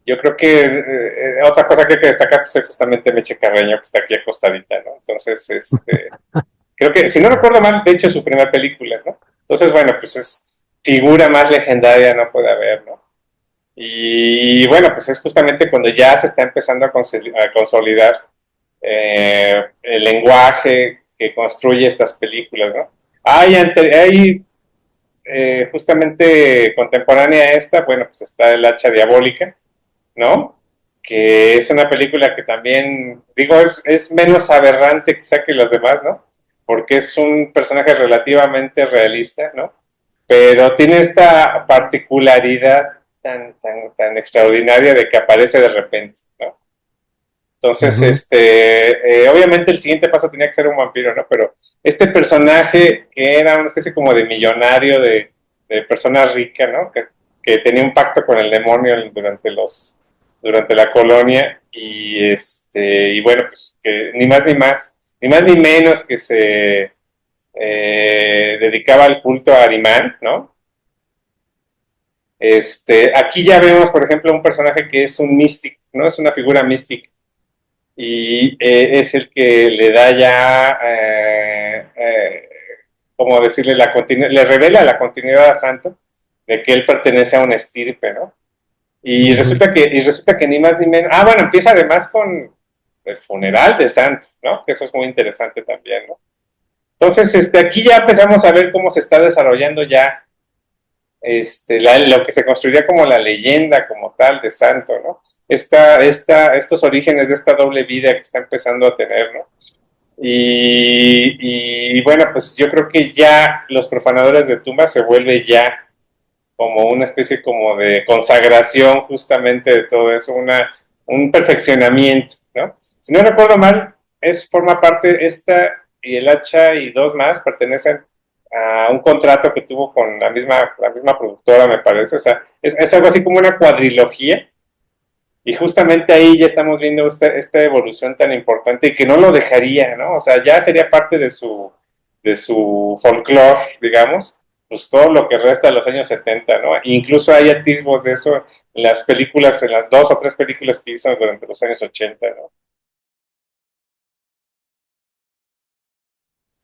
yo creo que otra cosa que hay que destacar pues, es justamente Meche Carreño, que está aquí acostadita, ¿no? Entonces, creo que, si no recuerdo mal, de hecho es su primera película, ¿no? Entonces, bueno, pues es figura más legendaria no puede haber, ¿no? Y bueno, pues es justamente cuando ya se está empezando a consolidar el lenguaje que construye estas películas, ¿no? Hay justamente contemporánea a esta, bueno, pues está El Hacha Diabólica, ¿no? Que es una película que también, digo, es menos aberrante quizá que las demás, ¿no? Porque es un personaje relativamente realista, ¿no? Pero tiene esta particularidad tan extraordinaria de que aparece de repente, ¿no? Entonces, Ujú. obviamente el siguiente paso tenía que ser un vampiro, ¿no? Pero este personaje que era una especie como de millonario, de persona rica, ¿no? Que tenía un pacto con el demonio durante la colonia y bueno, pues que ni más ni más, ni más ni menos que se dedicaba al culto a Arimán, ¿no? Aquí ya vemos, por ejemplo, un personaje que es un místico, ¿no? Es una figura mística y es el que le da ya, como decirle, le revela la continuidad a Santo de que él pertenece a una estirpe, ¿no? Ujú. Y resulta que ni más ni menos. Ah, bueno, empieza además con el funeral de Santo, ¿no? Que eso es muy interesante también, ¿no? Entonces, aquí ya empezamos a ver cómo se está desarrollando ya lo que se construiría como la leyenda como tal de Santo, ¿no? Estos orígenes de esta doble vida que está empezando a tener, ¿no? Y bueno, pues yo creo que ya los profanadores de tumbas se vuelve ya como una especie como de consagración justamente de todo eso, un perfeccionamiento, ¿no? Si no recuerdo mal, forma parte esta y el hacha y dos más pertenecen a un contrato que tuvo con la misma productora, me parece. O sea, es algo así como una cuadrilogía. Y justamente ahí ya estamos viendo esta evolución tan importante y que no lo dejaría, ¿no? O sea, ya sería parte de su folclore, digamos, pues todo lo que resta de los años 70, ¿no? Incluso hay atisbos de eso en las películas, en las 2 o 3 películas que hizo durante los años 80, ¿no?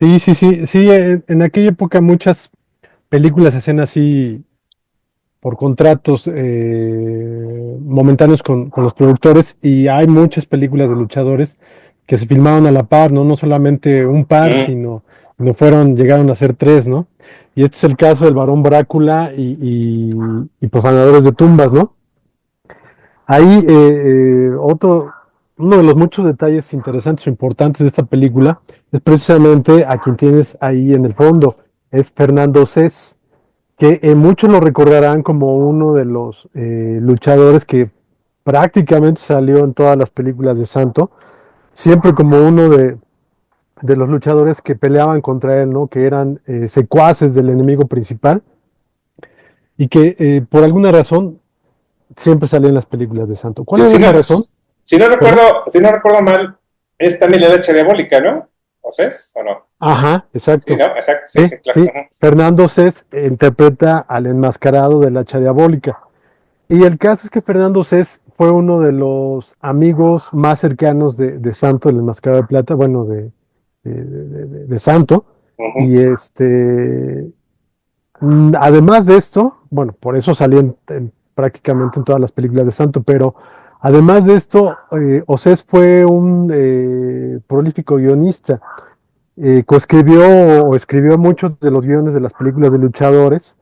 Sí, sí, sí, sí, en aquella época muchas películas se hacían así por contratos momentáneos con los productores y hay muchas películas de luchadores que se filmaban a la par, ¿no? No solamente un par, Mm, sino llegaron a ser tres, ¿no? Y este es el caso del Barón Brácula y Profanadores de Tumbas, ¿no? Ahí uno de los muchos detalles interesantes o importantes de esta película es precisamente a quien tienes ahí en el fondo, es Fernando Cés, que muchos lo recordarán como uno de los luchadores que prácticamente salió en todas las películas de Santo, siempre como uno de los luchadores que peleaban contra él, ¿no? Que eran secuaces del enemigo principal y que por alguna razón siempre salía en las películas de Santo. ¿Cuál Si, era si esa no, razón? si no ¿Perdón? recuerdo, si no recuerdo mal, es también la leche diabólica, ¿no? ¿O es? ¿O no? Ajá, Sí, exacto. ¿no? Exacto, sí, Sí, sí, claro. sí. Uh-huh. Fernando Cés interpreta al enmascarado del hacha diabólica. Y el caso es que Fernando Cés fue uno de los amigos más cercanos de Santo, el enmascarado de plata, bueno, de Santo. Ujú. Y además de esto, bueno, por eso salía prácticamente en todas las películas de Santo, pero además de esto, Osés fue un prolífico guionista. Coescribió o escribió muchos de los guiones de las películas de luchadores.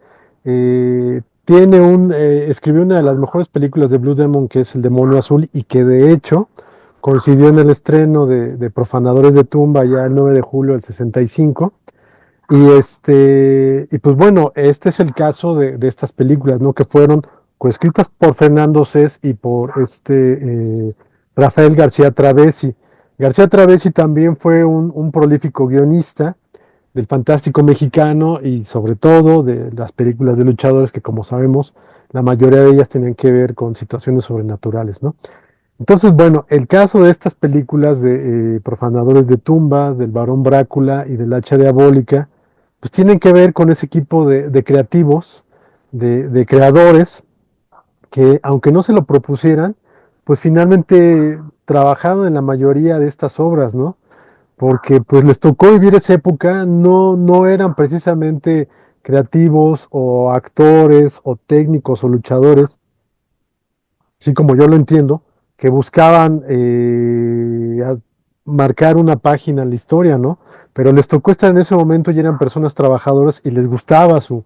Escribió una de las mejores películas de Blue Demon, que es El Demonio Azul, y que de hecho coincidió en el estreno de Profanadores de Tumba ya el 9 de julio del 65. Y pues bueno, este es el caso de estas películas, ¿no? Que fueron coescritas por Fernando Cés y por Rafael García Travesi. García Travesi también fue un prolífico guionista del fantástico mexicano y sobre todo de las películas de luchadores que, como sabemos, la mayoría de ellas tenían que ver con situaciones sobrenaturales, ¿no? Entonces, bueno, el caso de estas películas de Profanadores de Tumbas, del Barón Brácula y del Hacha Diabólica, pues tienen que ver con ese equipo de creativos, de creadores, que aunque no se lo propusieran, pues finalmente trabajaron en la mayoría de estas obras, ¿no? Porque pues les tocó vivir esa época, no eran precisamente creativos o actores o técnicos o luchadores, así como yo lo entiendo, que buscaban marcar una página en la historia, ¿no? Pero les tocó estar en ese momento y eran personas trabajadoras y les gustaba su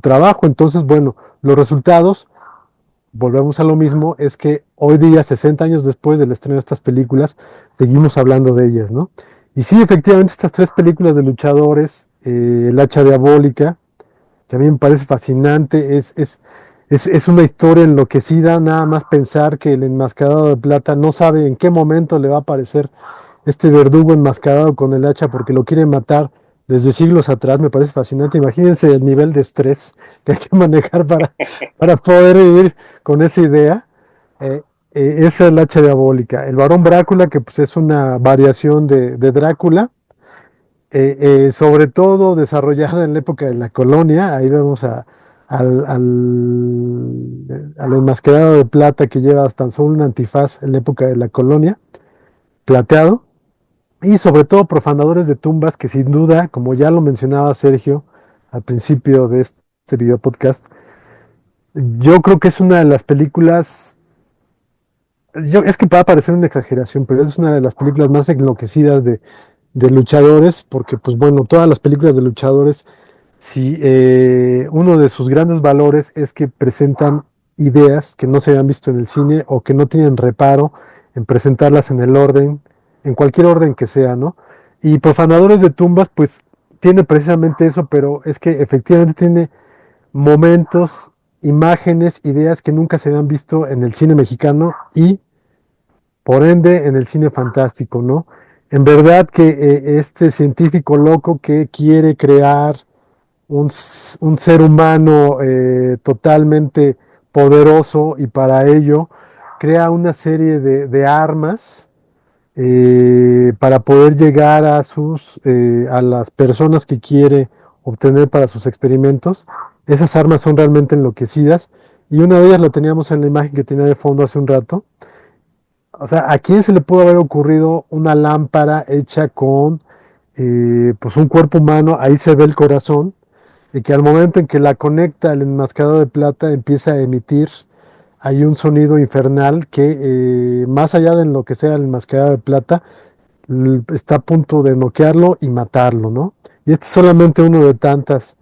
trabajo. Entonces, bueno, los resultados, volvemos a lo mismo, es que hoy día, 60 años después del estreno de estas películas, seguimos hablando de ellas, ¿no? Y sí, efectivamente, estas tres películas de luchadores, El Hacha Diabólica, que a mí me parece fascinante, es una historia enloquecida, nada más pensar que el enmascarado de plata no sabe en qué momento le va a aparecer este verdugo enmascarado con el hacha porque lo quiere matar desde siglos atrás, me parece fascinante. Imagínense el nivel de estrés que hay que manejar para poder vivir con esa idea. Eh, Esa es el hacha diabólica. El varón Drácula, que pues, es una variación de Drácula, sobre todo desarrollada en la época de la colonia. Ahí vemos al enmascarado de plata que lleva tan solo un antifaz en la época de la colonia, plateado. Y sobre todo profanadores de tumbas, que sin duda, como ya lo mencionaba Sergio al principio de este video podcast, yo creo que es una de las películas, es que va a parecer una exageración, pero es una de las películas más enloquecidas de luchadores, porque pues bueno, todas las películas de luchadores, sí, uno de sus grandes valores es que presentan ideas que no se habían visto en el cine o que no tienen reparo en presentarlas en el orden, en cualquier orden que sea, ¿no? Y Profanadores de Tumbas, pues tiene precisamente eso, pero es que efectivamente tiene momentos, imágenes, ideas que nunca se habían visto en el cine mexicano y por ende en el cine fantástico, ¿no? En verdad que este científico loco que quiere crear un ser humano totalmente poderoso y para ello crea una serie de armas para poder llegar a las personas que quiere obtener para sus experimentos. Esas armas son realmente enloquecidas y una de ellas la teníamos en la imagen que tenía de fondo hace un rato. O sea, ¿a quién se le pudo haber ocurrido una lámpara hecha con pues un cuerpo humano? Ahí se ve el corazón y que al momento en que la conecta el enmascarado de plata empieza a emitir hay un sonido infernal que más allá de lo que sea el enmascarado de plata está a punto de noquearlo y matarlo, ¿no? Y este es solamente uno de tantos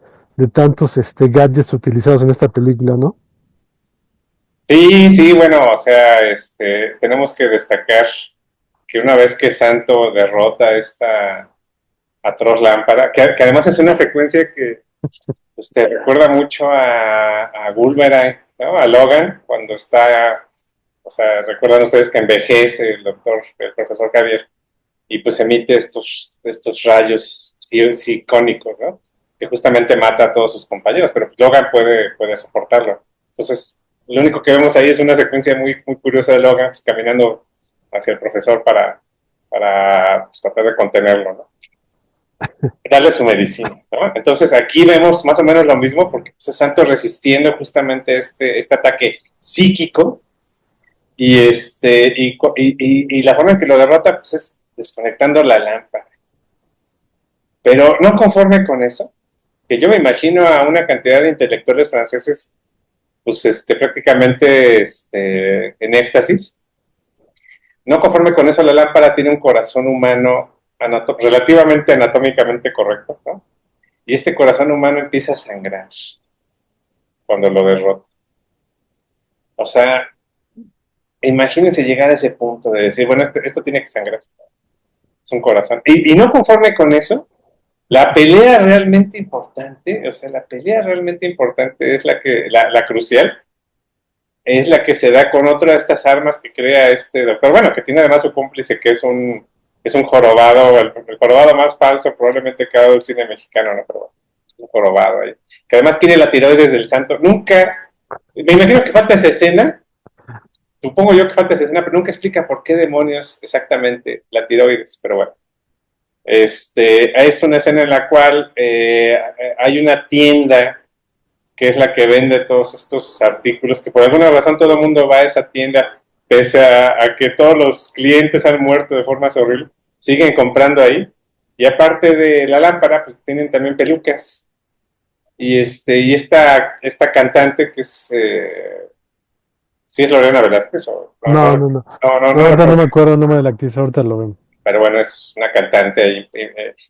gadgets utilizados en esta película, ¿no? Sí, sí, bueno, o sea, tenemos que destacar que una vez que Santo derrota esta atroz lámpara, que además es una secuencia que pues, te recuerda mucho a Wolverine, ¿no? A Logan, cuando está, o sea, recuerdan ustedes que envejece el profesor Javier, y pues emite estos rayos icónicos, ¿no? Que justamente mata a todos sus compañeros, pero pues Logan puede soportarlo. Entonces, lo único que vemos ahí es una secuencia muy curiosa de Logan pues, caminando hacia el profesor para pues, tratar de contenerlo, ¿no? darle su medicina, ¿no? Entonces aquí vemos más o menos lo mismo porque pues, es Santo resistiendo justamente este ataque psíquico y la forma en que lo derrota pues es desconectando la lámpara. Pero no conforme con eso, que yo me imagino a una cantidad de intelectuales franceses pues prácticamente en éxtasis. No conforme con eso, la lámpara tiene un corazón humano relativamente anatómicamente correcto, ¿no? Y este corazón humano empieza a sangrar cuando lo derrota. O sea, imagínense llegar a ese punto de decir, bueno, esto tiene que sangrar. Es un corazón. Y no conforme con eso, la pelea realmente importante, o sea, la pelea realmente importante es la crucial, es la que se da con otra de estas armas que crea este doctor, bueno, que tiene además su cómplice que es un jorobado, el jorobado más falso probablemente que ha dado el cine mexicano, ¿no? Pero bueno, es un jorobado ahí, que además tiene la tiroides del santo, nunca, me imagino que falta esa escena, supongo yo que falta esa escena, pero nunca explica por qué demonios exactamente la tiroides, pero bueno. Es una escena en la cual hay una tienda que es la que vende todos estos artículos, que por alguna razón todo el mundo va a esa tienda, pese a que todos los clientes han muerto de formas horribles, siguen comprando ahí. Y aparte de la lámpara, pues tienen también pelucas. Y esta cantante que es, ¿sí es Lorena Velázquez o no, No, no, no. No, no ahorita no recuerdo? me acuerdo el nombre de la actriz, ahorita lo vemos. Pero bueno, es una cantante ahí.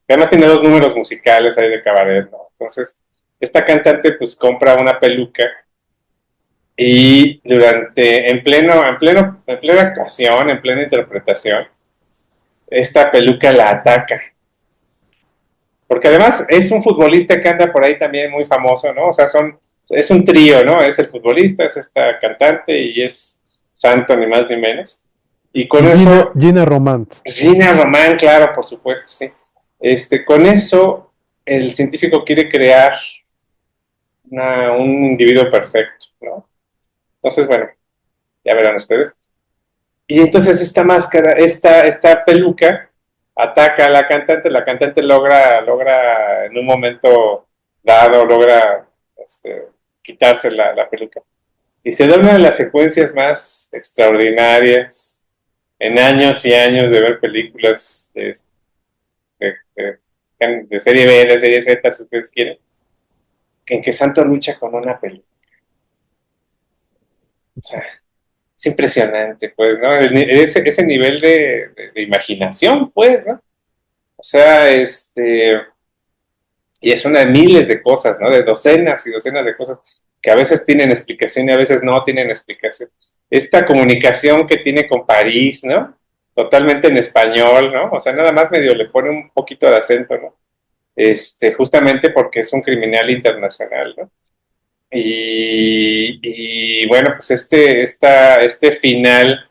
Además tiene dos números musicales ahí de cabaret, ¿no? Entonces, esta cantante pues compra una peluca y en plena actuación, en plena interpretación, esta peluca la ataca. Porque además es un futbolista que anda por ahí también muy famoso, ¿no? O sea, es un trío, ¿no? Es el futbolista, es esta cantante y es Santo, ni más ni menos. Y con Y eso, Gina Romant. Gina Román, claro, por supuesto, sí. Con eso, el científico quiere crear un individuo perfecto, ¿no? Entonces, bueno, ya verán ustedes. Y entonces esta máscara, esta peluca, ataca a la cantante logra en un momento dado, logra quitarse la peluca. Y se da una de las secuencias más extraordinarias en años y años de ver películas de, de, de serie B, de serie Z, si ustedes quieren, en que Santo lucha con una peluca. O sea, es impresionante, pues, ¿no? Ese nivel de imaginación, pues, ¿no? O sea, y es una de miles de cosas, ¿no? De docenas y docenas de cosas que a veces tienen explicación y a veces no tienen explicación. Esta comunicación que tiene con París, ¿no? Totalmente en español, ¿no? O sea, nada más medio le pone un poquito de acento, ¿no? Justamente porque es un criminal internacional, ¿no? Y bueno, pues este final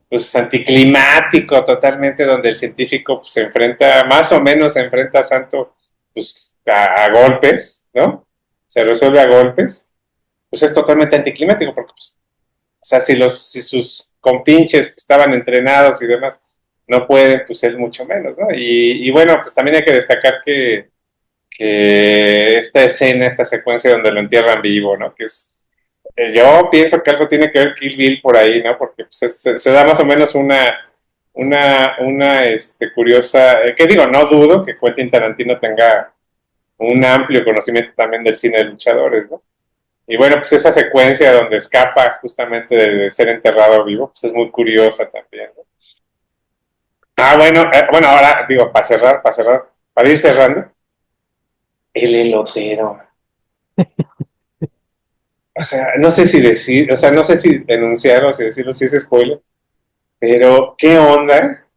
pues anticlimático totalmente, donde el científico pues, se enfrenta, más o menos se enfrenta a Santo pues, a golpes, ¿no? Se resuelve a golpes, pues es totalmente anticlimático, porque pues, o sea, si sus compinches que estaban entrenados y demás no pueden, pues él mucho menos, ¿no? Y bueno, pues también hay que destacar que esta escena, esta secuencia donde lo entierran vivo, ¿no? Que es yo pienso que algo tiene que ver Kill Bill por ahí, ¿no? Porque pues, se da más o menos una curiosa, que digo, no dudo que Quentin Tarantino tenga un amplio conocimiento también del cine de luchadores, ¿no? Y bueno, pues esa secuencia donde escapa justamente de ser enterrado vivo, pues es muy curiosa también, ¿no? Ah, bueno, ahora digo, para ir cerrando, el elotero. O sea, no sé si decir, o sea, no sé si enunciarlo, si decirlo, si es spoiler, pero ¿qué onda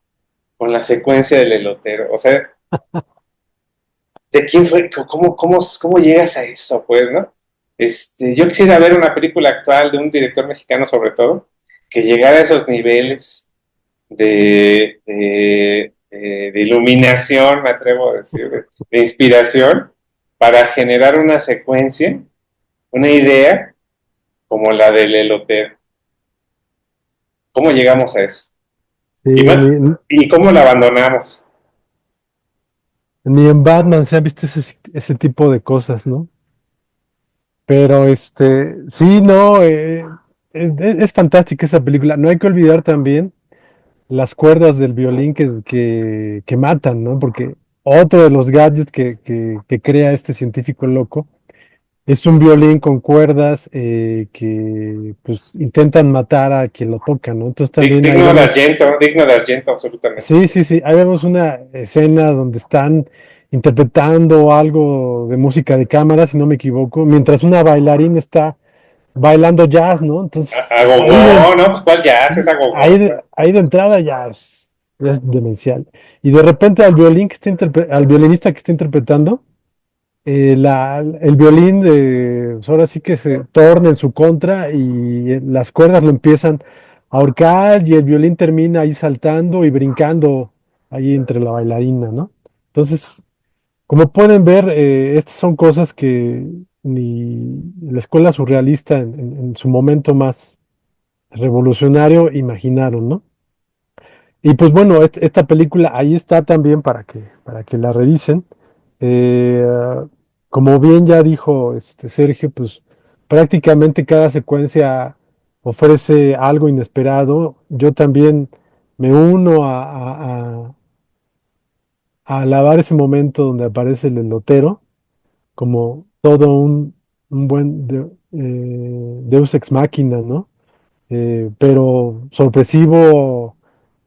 con la secuencia del elotero? O sea, ¿de quién fue? ¿Cómo llegas a eso, pues, no? Yo quisiera ver una película actual de un director mexicano, sobre todo, que llegara a esos niveles de iluminación, me atrevo a decir, de inspiración, para generar una secuencia, una idea como la del elotero. ¿Cómo llegamos a eso? Sí, Y bueno, ¿y cómo la abandonamos? Ni en Batman se han visto ese tipo de cosas, ¿no? Pero sí, no, es fantástica esa película. No hay que olvidar también las cuerdas del violín que matan, ¿no? Porque otro de los gadgets que crea este científico loco es un violín con cuerdas que pues intentan matar a quien lo toca, ¿no? Entonces también ahí vemos, Digno de Argento, absolutamente, sí, sí. sí, sí, ahí vemos una escena donde están interpretando algo de música de cámara, si no me equivoco, mientras una bailarina está bailando jazz, ¿no? Entonces, Agogó, ¿no? Pues cuál jazz es sí, agogó. ahí de entrada ya es demencial. Y de repente al violín al violinista que está interpretando, el violín pues ahora sí que se torna en su contra y las cuerdas lo empiezan a ahorcar y el violín termina ahí saltando y brincando ahí entre la bailarina, ¿no? Entonces, como pueden ver, estas son cosas que ni la escuela surrealista en su momento más revolucionario imaginaron, ¿no? Y pues bueno, esta película ahí está también para que la revisen. Eh, Como bien ya dijo Sergio, pues prácticamente cada secuencia ofrece algo inesperado. Yo también me uno a alabar ese momento donde aparece el elotero como todo un buen Deus ex machina, ¿no? Pero sorpresivo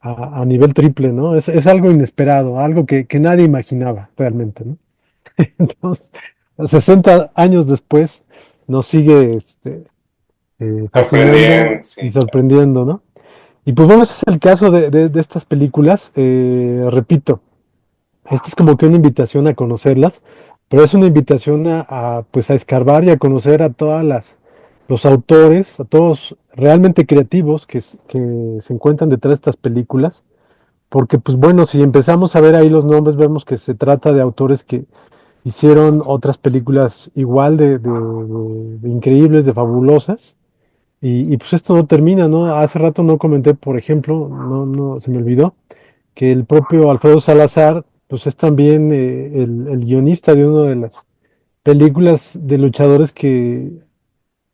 a nivel triple, ¿no? Es algo inesperado, algo que nadie imaginaba realmente, ¿no? Entonces, 60 años después nos sigue fascinando Sorprendiendo, y sí, claro. sorprendiendo, ¿no? Y pues bueno, ese es el caso de estas películas. Repito, esta es como que una invitación a conocerlas, pero es una invitación pues a escarbar y a conocer a los autores, a todos realmente creativos que se encuentran detrás de estas películas, porque pues bueno, si empezamos a ver ahí los nombres, vemos que se trata de autores que hicieron otras películas igual de increíbles, de fabulosas, y pues esto no termina, ¿no? Hace rato no comenté, por ejemplo, no se me olvidó que el propio Alfredo Salazar, pues es también el guionista de una de las películas de luchadores que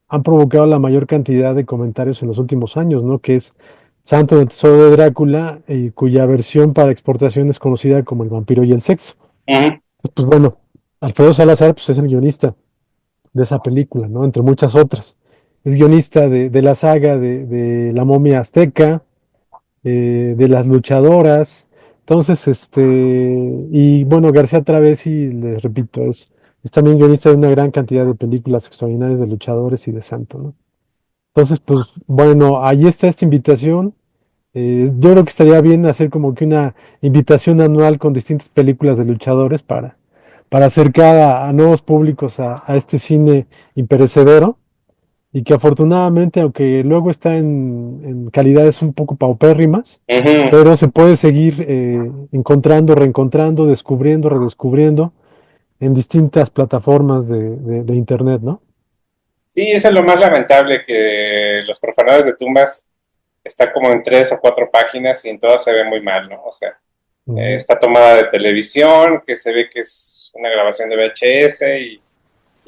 han provocado la mayor cantidad de comentarios en los últimos años, ¿no? Que es Santo del Tesoro de Drácula, cuya versión para exportación es conocida como El vampiro y el sexo. Ujú, Pues bueno, Alfredo Salazar pues, es el guionista de esa película, ¿no? Entre muchas otras. Es guionista de la saga de La momia azteca, de las luchadoras. Entonces, y bueno, García Travesi, les repito, es también guionista de una gran cantidad de películas extraordinarias de luchadores y de santo, ¿no? Entonces, pues bueno, ahí está esta invitación. Yo creo que estaría bien hacer como que una invitación anual con distintas películas de luchadores para acercar a nuevos públicos a este cine imperecedero y que afortunadamente, aunque luego está en calidades un poco paupérrimas, ujú. pero se puede seguir encontrando, reencontrando, descubriendo, redescubriendo en distintas plataformas de internet, ¿no? Sí, eso es lo más lamentable, que los profanadores de tumbas está como en 3 o 4 páginas y en todas se ve muy mal, ¿no? O sea, Ujú. está tomada de televisión, que se ve que es una grabación de VHS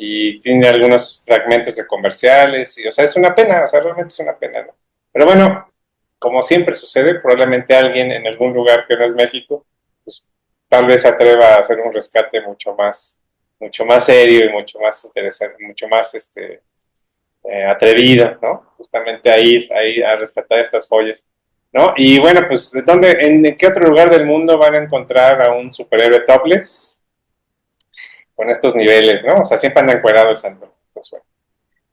y tiene algunos fragmentos de comerciales, y, o sea, es una pena, o sea, realmente es una pena, ¿no? Pero bueno, como siempre sucede, probablemente alguien en algún lugar que no es México, pues tal vez se atreva a hacer un rescate mucho más serio y mucho más interesante, mucho más atrevido, ¿no? Justamente a ir a rescatar estas joyas, ¿no? Y bueno, pues, ¿en qué otro lugar del mundo van a encontrar a un superhéroe topless con estos niveles, ¿no? O sea, siempre anda encuerado el santo. Entonces, bueno.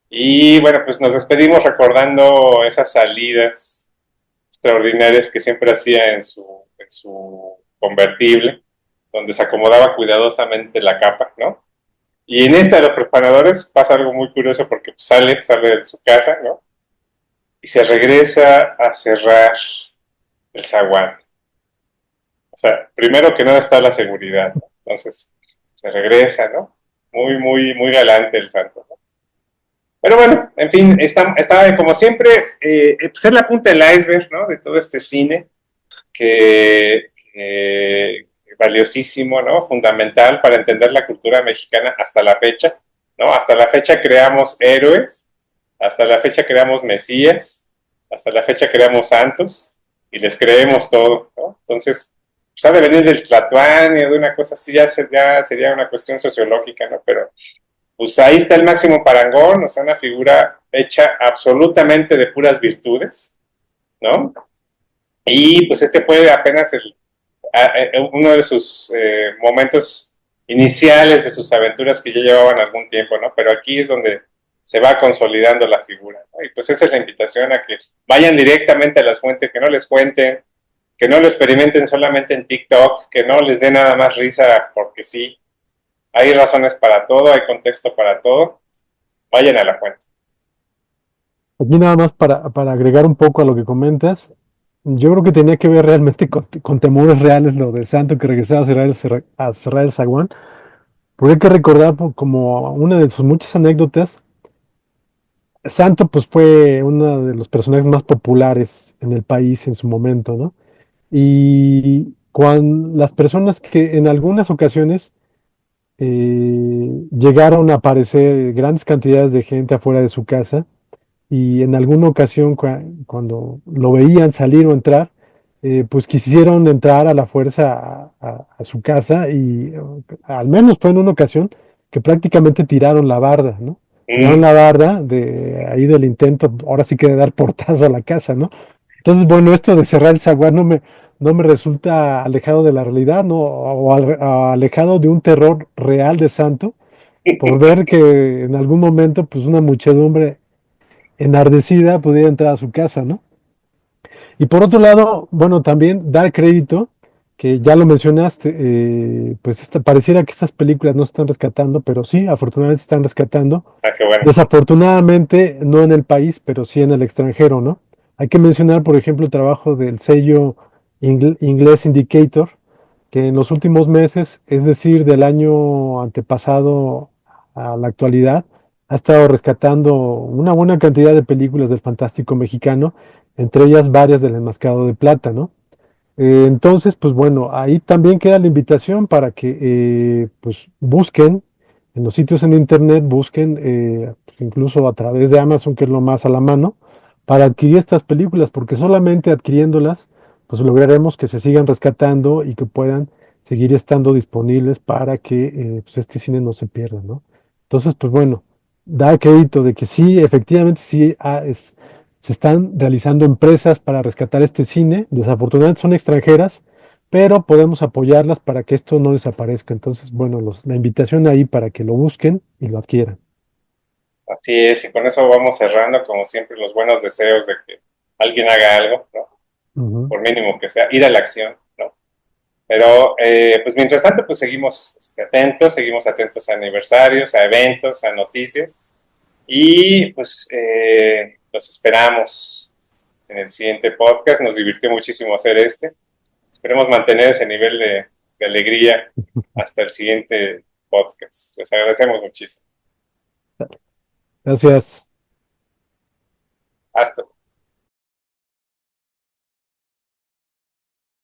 Y bueno, pues nos despedimos recordando esas salidas extraordinarias que siempre hacía en su convertible, donde se acomodaba cuidadosamente la capa, ¿no? Y en esta de los preparadores pasa algo muy curioso, porque pues, sale de su casa, ¿no? Y se regresa a cerrar el zaguán. O sea, primero que nada está la seguridad, ¿no? Entonces se regresa, ¿no? Muy, muy, muy galante el santo, ¿no? Pero bueno, en fin, está como siempre, pues es la punta del iceberg, ¿no? De todo este cine que valiosísimo, ¿no? Fundamental para entender la cultura mexicana hasta la fecha, ¿no? Hasta la fecha creamos héroes, hasta la fecha creamos mesías, hasta la fecha creamos santos y les creemos todo, ¿no? Entonces, pues ha de venir del Tlatoani o de una cosa así, ya sería una cuestión sociológica, ¿no? Pero pues ahí está el máximo parangón, o sea, una figura hecha absolutamente de puras virtudes, ¿no? Y pues este fue apenas uno de sus momentos iniciales de sus aventuras que ya llevaban algún tiempo, ¿no? Pero aquí es donde se va consolidando la figura, ¿no? Y pues esa es la invitación a que vayan directamente a las fuentes, que no les cuenten, que no lo experimenten solamente en TikTok, que no les dé nada más risa porque sí. Hay razones para todo, hay contexto para todo. Vayan a la fuente. Aquí nada más para agregar un poco a lo que comentas, yo creo que tenía que ver realmente con temores reales lo del santo que regresaba a cerrar el zaguán, porque hay que recordar como una de sus muchas anécdotas, Santo pues fue uno de los personajes más populares en el país en su momento, ¿no? Y cuando las personas que en algunas ocasiones llegaron a aparecer grandes cantidades de gente afuera de su casa, y en alguna ocasión cuando lo veían salir o entrar, pues quisieron entrar a la fuerza a su casa y al menos fue en una ocasión que prácticamente tiraron la barda, ¿no? Tiraron Mm, la barda de ahí del intento, ahora sí que de dar portazo a la casa, ¿no? Entonces, bueno, esto de cerrar el zaguán no me resulta alejado de la realidad, ¿no? Alejado de un terror real de Santo, por ver que en algún momento, pues una muchedumbre enardecida pudiera entrar a su casa, ¿no? Y por otro lado, bueno, también dar crédito, que ya lo mencionaste, pues pareciera que estas películas no se están rescatando, pero sí, afortunadamente se están rescatando. qué bueno. Desafortunadamente, no en el país, pero sí en el extranjero, ¿no? Hay que mencionar, por ejemplo, el trabajo del sello inglés Indicator, que en los últimos meses, es decir, del año antepasado a la actualidad, ha estado rescatando una buena cantidad de películas del fantástico mexicano, entre ellas varias del Enmascarado de Plata, ¿no? Entonces, pues bueno, ahí también queda la invitación para que pues busquen en los sitios en internet, busquen pues, incluso a través de Amazon, que es lo más a la mano, para adquirir estas películas, porque solamente adquiriéndolas, pues lograremos que se sigan rescatando y que puedan seguir estando disponibles para que pues, este cine no se pierda, ¿no? Entonces, pues bueno, da crédito de que sí, efectivamente sí se están realizando empresas para rescatar este cine. Desafortunadamente son extranjeras, pero podemos apoyarlas para que esto no desaparezca. Entonces, bueno, la invitación ahí para que lo busquen y lo adquieran. Así es, y con eso vamos cerrando, como siempre, los buenos deseos de que alguien haga algo, ¿no? Ujú. Por mínimo que sea, ir a la acción, ¿no? Pero, pues mientras tanto, pues seguimos atentos a aniversarios, a eventos, a noticias, y pues los esperamos en el siguiente podcast. Nos divirtió muchísimo hacer este. Esperemos mantener ese nivel de alegría hasta el siguiente podcast. Les agradecemos muchísimo. Gracias. Hasta.